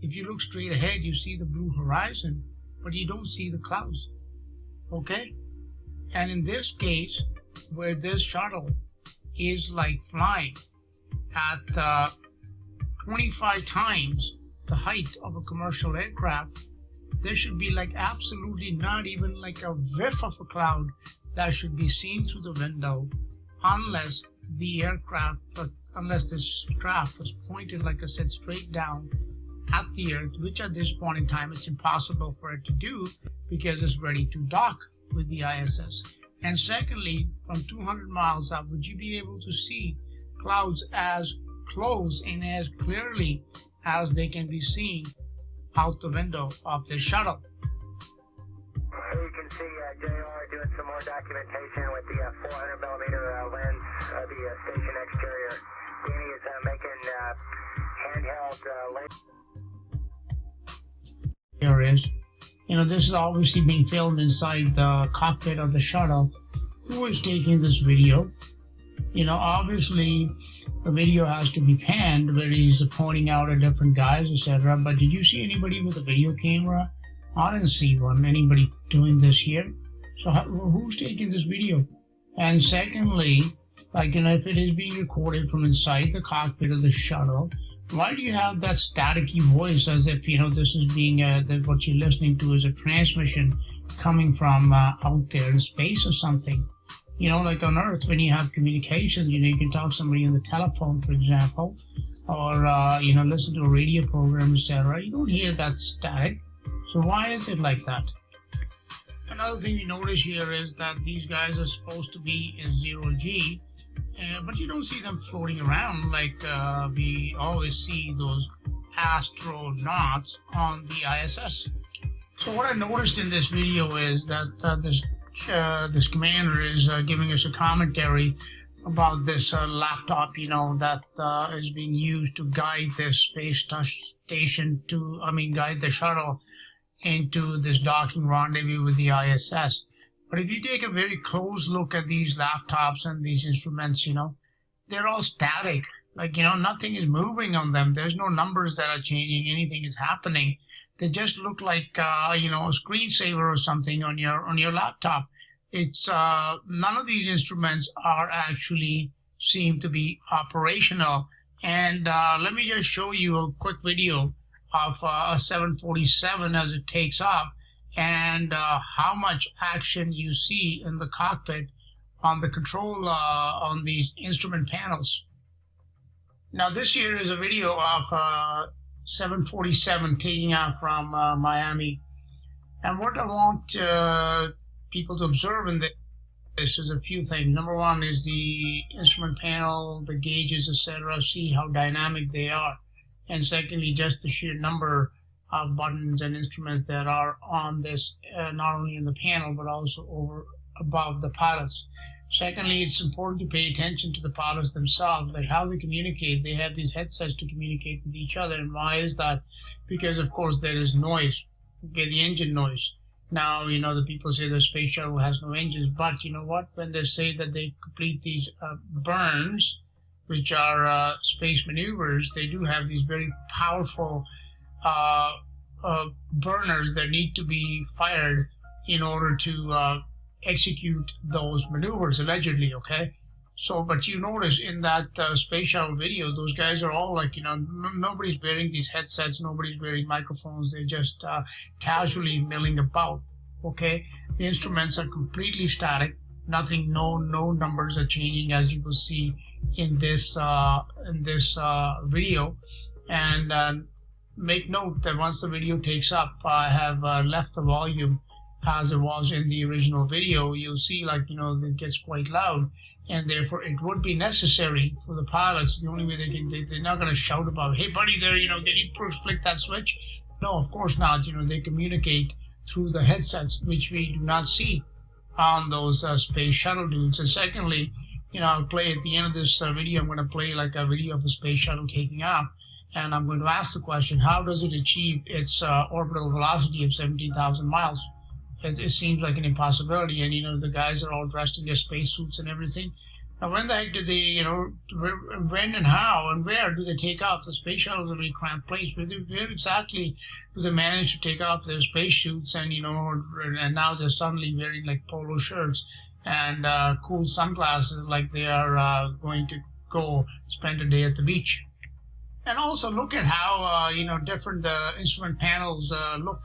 If you look straight ahead, you see the blue horizon, but you don't see the clouds. Okay? And in this case, where this shuttle is like flying at 25 times the height of a commercial aircraft, there should be like absolutely not even like a whiff of a cloud that should be seen through the window unless this craft was pointed, like I said, straight down at the Earth, which at this point in time it's impossible for it to do because it's ready to dock with the ISS. And secondly, from 200 miles up, would you be able to see clouds as close and as clearly as they can be seen out the window of the shuttle? Here you can see JR doing some more documentation with the 400 millimeter lens of the station exterior. Danny is making handheld Here is, this is obviously being filmed inside the cockpit of the shuttle. Who is taking this video? Obviously the video has to be panned where he's pointing out at different guys, etc. But did you see anybody with a video camera? I didn't see anybody doing this here. So who's taking this video? And secondly, if it is being recorded from inside the cockpit of the shuttle, why do you have that staticky voice as if, this is being, that what you're listening to is a transmission coming from out there in space or something? Like on Earth, when you have communications, you can talk to somebody on the telephone, for example, or, listen to a radio program, etc. You don't hear that static. So why is it like that? Another thing you notice here is that these guys are supposed to be in 0G, but you don't see them floating around like we always see those astronauts on the ISS. So what I noticed in this video is that this commander is giving us a commentary about this laptop, that is being used to guide this space station guide the shuttle into this docking rendezvous with the ISS. But if you take a very close look at these laptops and these instruments, they're all static. Nothing is moving on them. There's no numbers that are changing. Anything is happening. They just look like, a screensaver or something on your laptop. It's, none of these instruments are actually seem to be operational. And, let me just show you a quick video of a 747 as it takes off, and how much action you see in the cockpit on the control on these instrument panels. Now this here is a video of 747 taking off from Miami, and what I want people to observe in this is a few things. Number one is the instrument panel, the gauges, etc. See how dynamic they are. And secondly, just the sheer number of buttons and instruments that are on this, not only in the panel, but also above the pilots. Secondly, it's important to pay attention to the pilots themselves, like how they communicate. They have these headsets to communicate with each other. And why is that? Because, of course, there is noise, the engine noise. Now, the people say the space shuttle has no engines, but you know what? When they say that they complete these burns, which are space maneuvers, they do have these very powerful burners that need to be fired in order to execute those maneuvers, allegedly, okay? So, but you notice in that space shuttle video, those guys are all like, nobody's wearing these headsets, nobody's wearing microphones, they're just casually milling about, okay? The instruments are completely static, nothing, no numbers are changing, as you will see in this video. And make note that once the video takes up, I have left the volume as it was in the original video. You'll see it gets quite loud, and therefore it would be necessary for the pilots. The only way they're not going to shout about, hey buddy there, can you flick that switch? No, of course not. They communicate through the headsets, which we do not see on those space shuttle dudes. And secondly, I'll play at the end of this video, I'm going to play like a video of a space shuttle taking off, and I'm going to ask the question, how does it achieve its orbital velocity of 17,000 miles? It seems like an impossibility, and the guys are all dressed in their space suits and everything. Now, when the heck did they, when and how and where do they take off? The space shuttle is a really cramped place. Where exactly do they manage to take off their spacesuits and, and now they're suddenly wearing like polo shirts and cool sunglasses like they are going to go spend a day at the beach? And also look at how, different the instrument panels look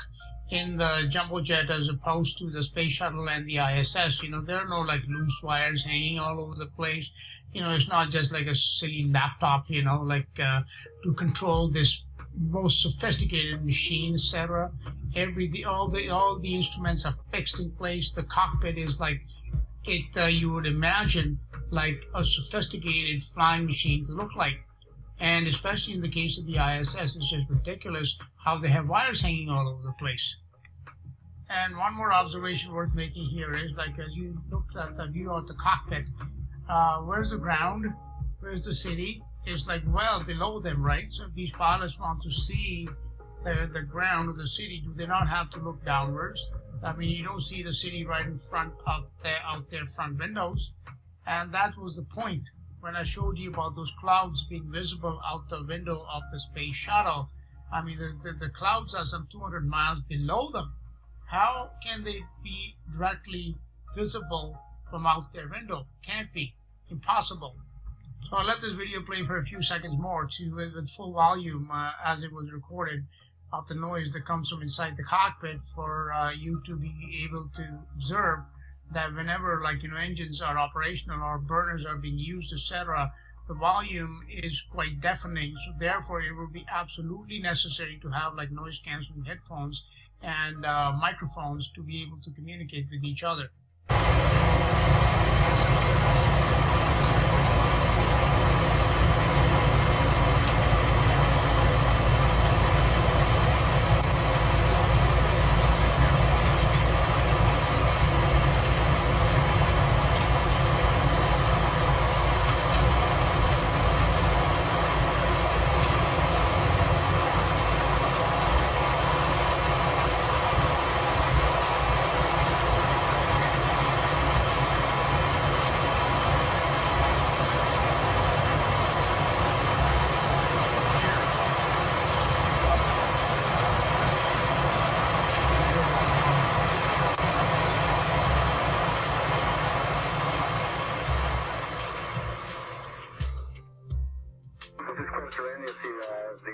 in the jumbo jet as opposed to the space shuttle and the ISS. There are no like loose wires hanging all over the place. It's not just like a silly laptop, to control this most sophisticated machine, etc. All the instruments are fixed in place. The cockpit is like you would imagine like a sophisticated flying machine to look like. And especially in the case of the ISS, it's just ridiculous how they have wires hanging all over the place. And one more observation worth making here is, like, as you look at the view of the cockpit, where's the ground? Where's the city? It's like well below them, right? So if these pilots want to see the ground of the city, do they not have to look downwards? I mean, you don't see the city right in front of out their front windows. And that was the point when I showed you about those clouds being visible out the window of the space shuttle. I mean, the clouds are some 200 miles below them. How can they be directly visible from out their window? Can't be. Impossible. So I'll let this video play for a few seconds more with full volume as it was recorded of the noise that comes from inside the cockpit for you to be able to observe that whenever engines are operational or burners are being used, etc., the volume is quite deafening. So therefore it will be absolutely necessary to have like noise cancelling headphones and microphones to be able to communicate with each other. Just closer in, you'll see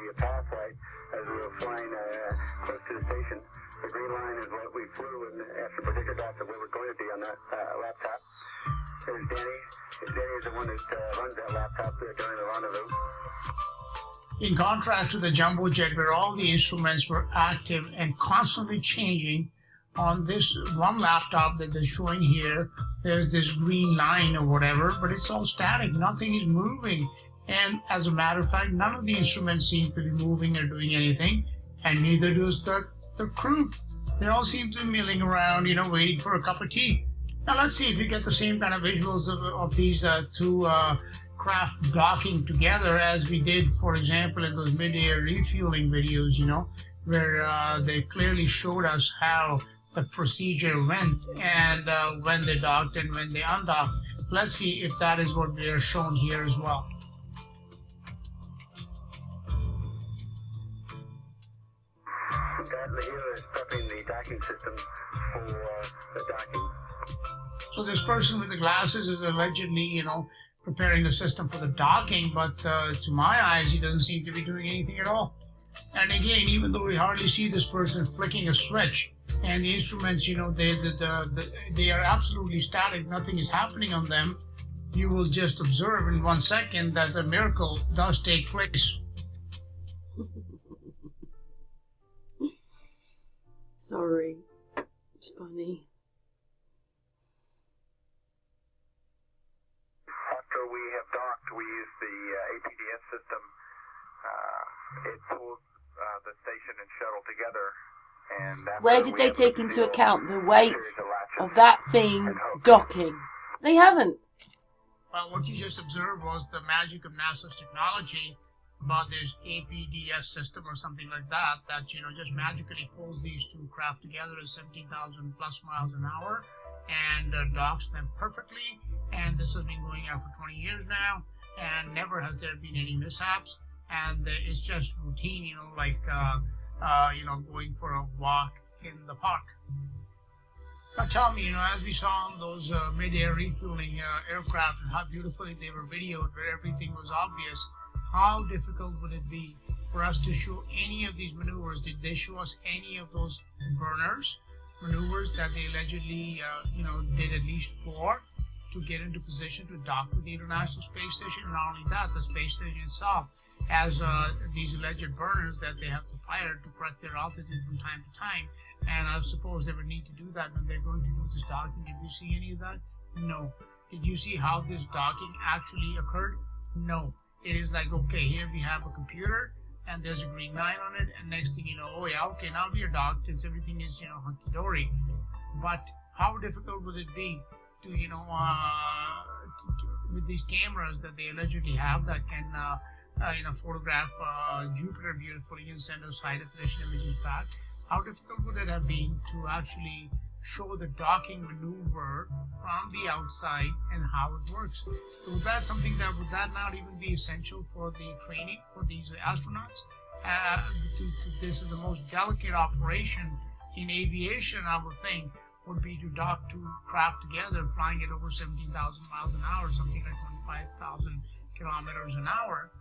the path light as we were flying close to the station. The green line is what we flew and after predicted dots of where we're going to be on that laptop. There's Danny. Danny is the one that runs that laptop there during the rendezvous. In contrast to the jumbo jet, where all the instruments were active and constantly changing, on this one laptop that they're showing here, there's this green line or whatever, but it's all static. Nothing is moving. And as a matter of fact, none of the instruments seem to be moving or doing anything, and neither does the crew. They all seem to be milling around, waiting for a cup of tea. Now let's see if you get the same kind of visuals of these two craft docking together as we did, for example, in those mid-air refueling videos, where they clearly showed us how the procedure went and when they docked and when they undocked. Let's see if that is what we are shown here as well. That here is prepping the docking system for the docking. So this person with the glasses is allegedly, preparing the system for the docking, but to my eyes, he doesn't seem to be doing anything at all. And again, even though we hardly see this person flicking a switch, and the instruments, they are absolutely static, nothing is happening on them, you will just observe in 1 second that the miracle does take place. Sorry. It's funny. After we have docked, we use the APDS system. It pulls the station and shuttle together. And where did they take into account the weight of that thing docking? They haven't. Well, what you just observed was the magic of NASA's technology about this APDS system or something like that, just magically pulls these two craft together at 17,000 plus miles an hour and docks them perfectly. And this has been going on for 20 years now, and never has there been any mishaps. And it's just routine, like going for a walk in the park. Now tell me, as we saw on those mid-air refueling aircraft and how beautifully they were videoed, where everything was obvious, how difficult would it be for us to show any of these maneuvers? Did they show us any of those burners maneuvers that they allegedly, did at least 4 to get into position to dock with the International Space Station? And not only that, the space station itself has these alleged burners that they have to fire to correct their altitude from time to time. And I suppose they would need to do that when they're going to do this docking. Did you see any of that? No. Did you see how this docking actually occurred? No. It is like, okay, here we have a computer and there's a green line on it, and next thing you know, oh yeah, okay, now we are docked, everything is, hunky-dory. But how difficult would it be to, with these cameras that they allegedly have that can, photograph Jupiter beautifully and send us high-definition images back? How difficult would it have been to actually show the docking maneuver from the outside and how it works? Would that not even be essential for the training for these astronauts? This is the most delicate operation in aviation, I would think, would be to dock 2 craft together, flying at over 17,000 miles an hour, something like 25,000 kilometers an hour.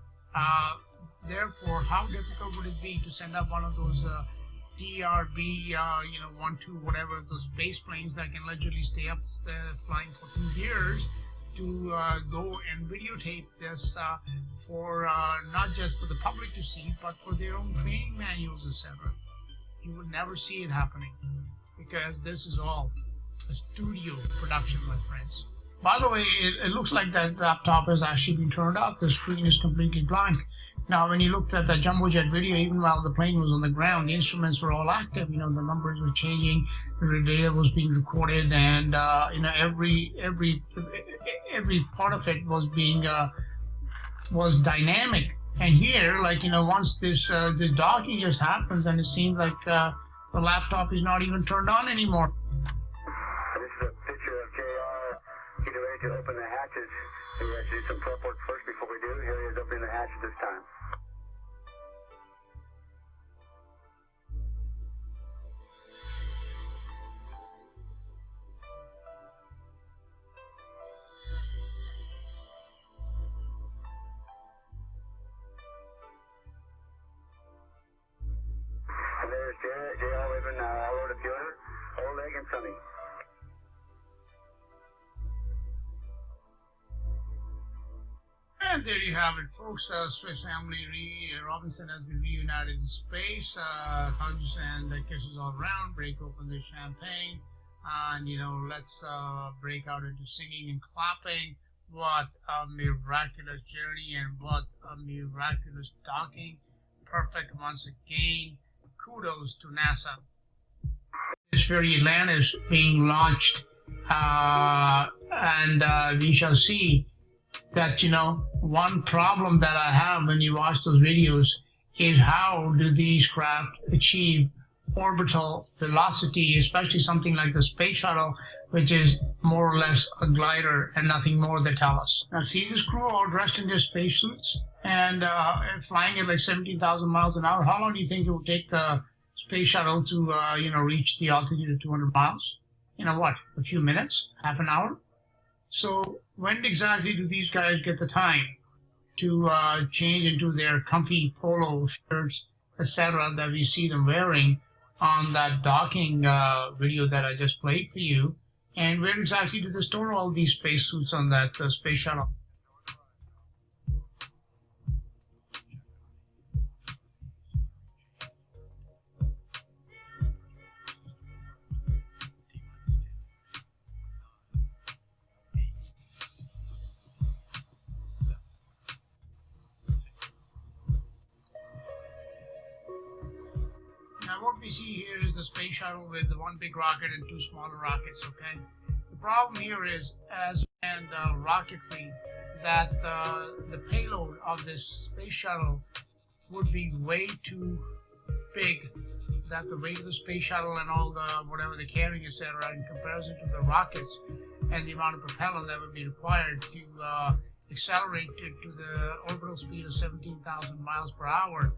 Therefore, how difficult would it be to send up one of those DRB, 1-2, whatever, those space planes that can allegedly stay up flying for 2 years, to go and videotape this for not just for the public to see, but for their own training manuals, etc. You will never see it happening, because this is all a studio production, my friends. By the way, it looks like that laptop has actually been turned off. The screen is completely blank. Now, when you looked at the jumbo jet video, even while the plane was on the ground, the instruments were all active. The numbers were changing, the data was being recorded, and every part of it was being was dynamic. And here, once this docking just happens, and it seems like the laptop is not even turned on anymore. This is a picture of JR getting ready to open the hatches. We have to do some prep work first before we do. Here he is opening the hatches this time. And there's JR waving hello to Fiona, Oleg, and Sunny. And there you have it, folks. Swiss Family Robinson has been reunited in space. Hugs and kisses all around. Break open the champagne. And, let's break out into singing and clapping. What a miraculous journey, and what a miraculous docking. Perfect once again. Kudos to NASA. This very Atlantis being launched, and we shall see that, one problem that I have when you watch those videos is how do these craft achieve orbital velocity, especially something like the space shuttle, which is more or less a glider and nothing more, they tell us. Now see this crew all dressed in their spacesuits and flying at like 17,000 miles an hour. How long do you think it will take the space shuttle to, reach the altitude of 200 miles? What, a few minutes, half an hour? So when exactly do these guys get the time to change into their comfy polo shirts, etc., that we see them wearing on that docking video that I just played for you? And where exactly do they store all these spacesuits on that space shuttle? Now what we see here is the space shuttle with the one big rocket and 2 smaller rockets, okay? The problem here is, as in rocketry, that the payload of this space shuttle would be way too big that the weight of the space shuttle and all the whatever they're carrying, etc., in comparison to the rockets and the amount of propellant that would be required to accelerate to the orbital speed of 17,000 miles per hour,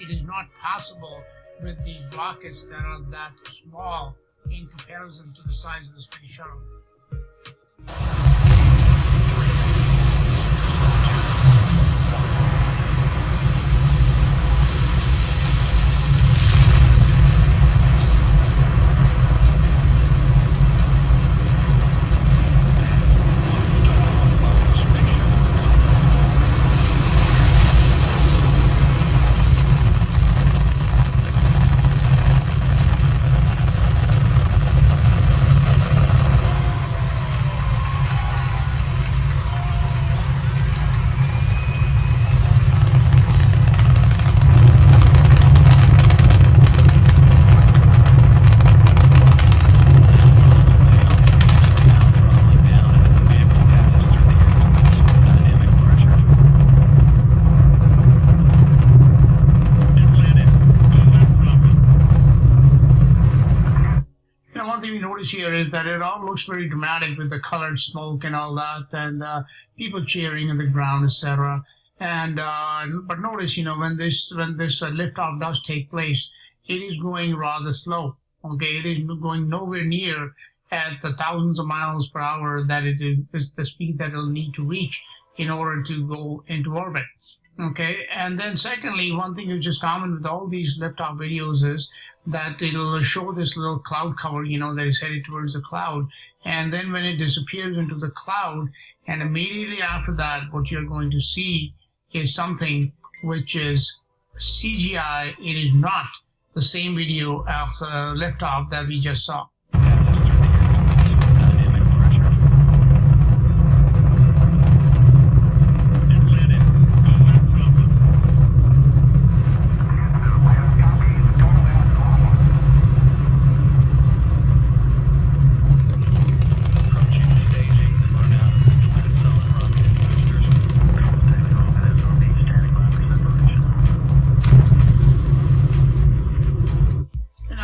it is not possible with these rockets that are that small in comparison to the size of the space shuttle. One thing we notice here is that it all looks very dramatic with the colored smoke and all that, and people cheering on the ground, etc. And but notice, when this liftoff does take place, it is going rather slow. Okay, it is going nowhere near at the thousands of miles per hour that it is the speed that it'll need to reach in order to go into orbit. Okay, and then secondly, one thing which is common with all these liftoff videos is that it'll show this little cloud cover, that is headed towards the cloud. And then when it disappears into the cloud, and immediately after that, what you're going to see is something which is CGI. It is not the same video of the liftoff that we just saw.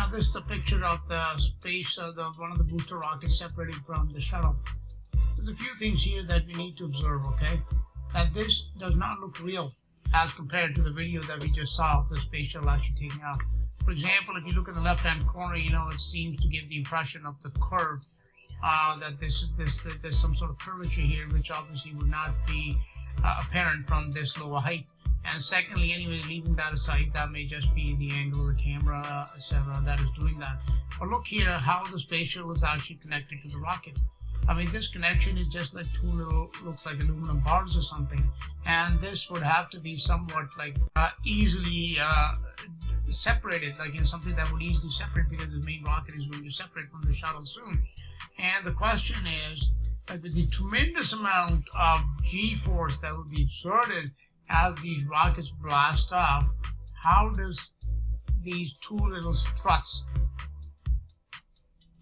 This is a picture of the space, one of the booster rockets separated from the shuttle. There's a few things here that we need to observe, okay? That this does not look real as compared to the video that we just saw of the space shuttle actually taking off. For example, if you look at the left-hand corner, it seems to give the impression of the curve, that there's some sort of curvature here, which obviously would not be apparent from this lower height. And secondly, anyway, leaving that aside, that may just be the angle of the camera, etc., that is doing that. But look here how the space shuttle is actually connected to the rocket. I mean, this connection is just like two little, looks like aluminum bars or something. And this would have to be somewhat like easily separated, like something that would easily separate, because the main rocket is going to separate from the shuttle soon. And the question is, with the tremendous amount of G-force that would be exerted as these rockets blast off, how does these two little struts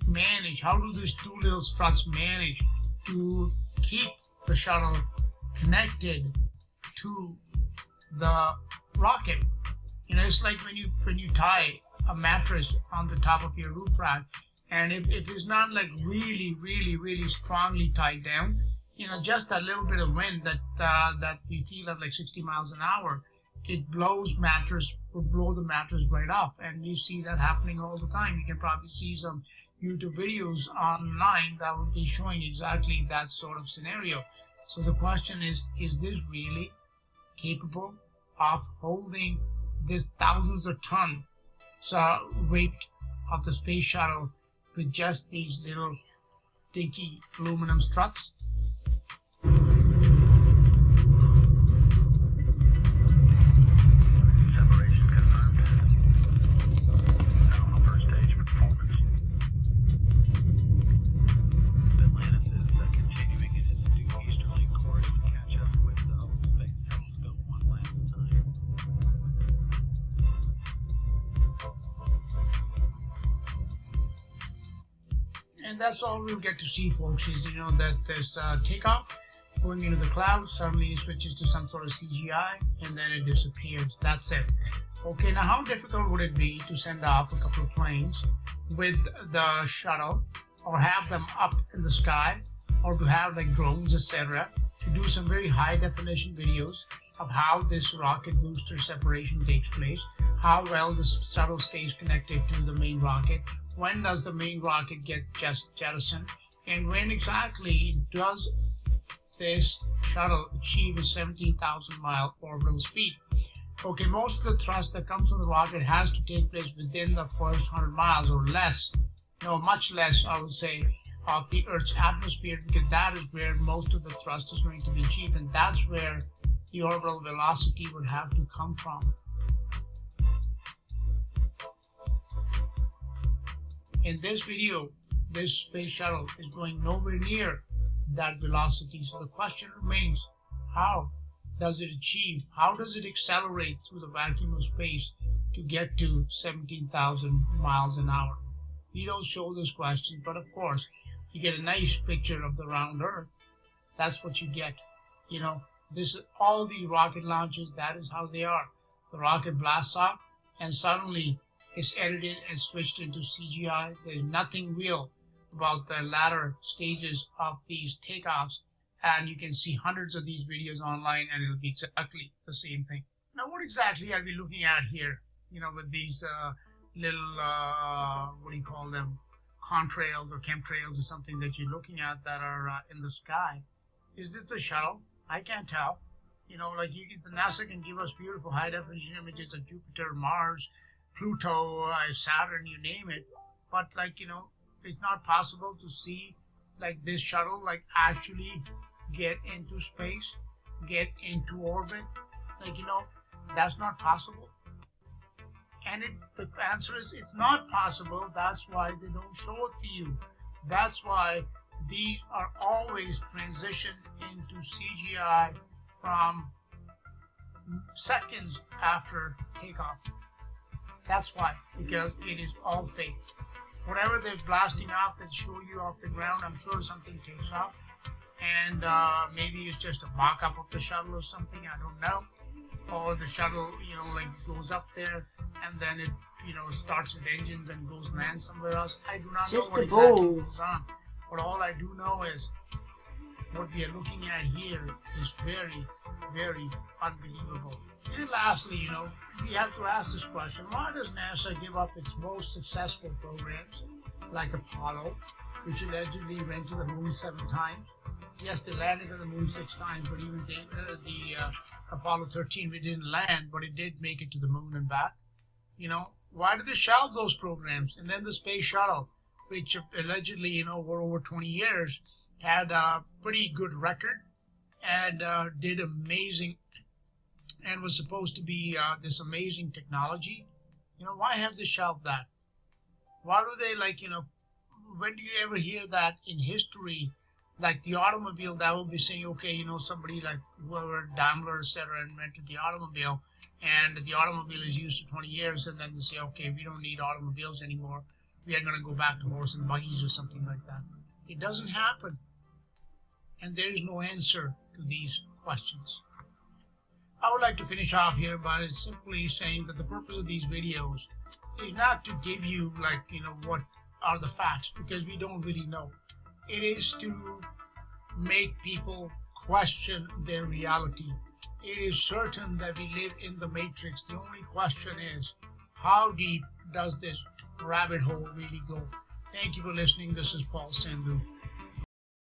manage? How do these two little struts manage to keep the shuttle connected to the rocket? It's like when you tie a mattress on the top of your roof rack, and if it's not like really, really, really strongly tied down, just a little bit of wind that we feel at like 60 miles an hour, it would blow the mattress right off. And you see that happening all the time. You can probably see some YouTube videos online that will be showing exactly that sort of scenario. So the question is this really capable of holding this thousands of tons weight of the space shuttle with just these little dinky aluminum struts? Separation confirmed. Now first stage performance. Atlantis is continuing in its due easterly course to catch up with the Hubble Space Telescope one last time. And that's all we'll get to see, folks, is that this takeoff going into the cloud, suddenly it switches to some sort of CGI, and then it disappears. That's it. Okay, now how difficult would it be to send off a couple of planes with the shuttle, or have them up in the sky, or to have like drones, etc., to do some very high definition videos of how this rocket booster separation takes place, how well the shuttle stays connected to the main rocket, when does the main rocket get jettisoned, and when exactly does this shuttle achieve a 17,000-mile orbital speed. Okay, most of the thrust that comes from the rocket has to take place within the first 100 miles or less, no, much less, I would say, of the Earth's atmosphere, because that is where most of the thrust is going to be achieved, and that's where the orbital velocity would have to come from. In this video, this space shuttle is going nowhere near that velocity, so the question remains, how does it achieve, how does it accelerate through the vacuum of space to get to 17,000 miles an hour? We don't show this question, but of course, you get a nice picture of the round Earth. That's what you get. You know, this all the rocket launches, that is how they are. The rocket blasts off, and suddenly it's edited and switched into CGI. There's nothing real about the latter stages of these takeoffs, and you can see hundreds of these videos online, and it'll be exactly the same thing. Now, what exactly are we looking at here? You know, with these little, what do you call them, contrails or chemtrails or something that you're looking at that are in the sky. Is this a shuttle? I can't tell. You know, like the NASA can give us beautiful high definition images of Jupiter, Mars, Pluto, Saturn, you name it. But like, you know, it's not possible to see like this shuttle like actually get into space, get into orbit. Like, you know, that's not possible. And the answer is it's not possible. That's why they don't show it to you. That's why these are always transitioned into CGI from seconds after takeoff. That's why, because it is all fake. Whatever they're blasting off that show you off the ground, I'm sure something takes off. And maybe it's just a mock-up of the shuttle or something, I don't know. Or the shuttle, you know, like goes up there and then it, you know, starts its engines and goes land somewhere else. I do not know what exactly goes on. But all I do know is what we are looking at here is very, very unbelievable. And lastly, you know, we have to ask this question: why does NASA give up its most successful programs, like Apollo, which allegedly went to the moon 7 times? Yes, they landed on the moon 6 times, but even the Apollo 13, we didn't land, but it did make it to the moon and back. You know, why did they shelve those programs? And then the space shuttle, which allegedly, you know, for over 20 years, had a pretty good record and did amazing, and was supposed to be this amazing technology. You know, why have they shelved that? Why do they, like, you know, when do you ever hear that in history? Like the automobile, that will be saying, okay, you know, somebody like whoever, Daimler, etc., invented the automobile, and the automobile is used for 20 years, and then they say, okay, we don't need automobiles anymore. We are going to go back to horse and buggies or something like that. It doesn't happen. And there is no answer to these questions. I would like to finish off here by simply saying that the purpose of these videos is not to give you, like, you know, what are the facts, because we don't really know. It is to make people question their reality. It is certain that we live in the matrix. The only question is, how deep does this rabbit hole really go? Thank you for listening. This is Paul Sandhu.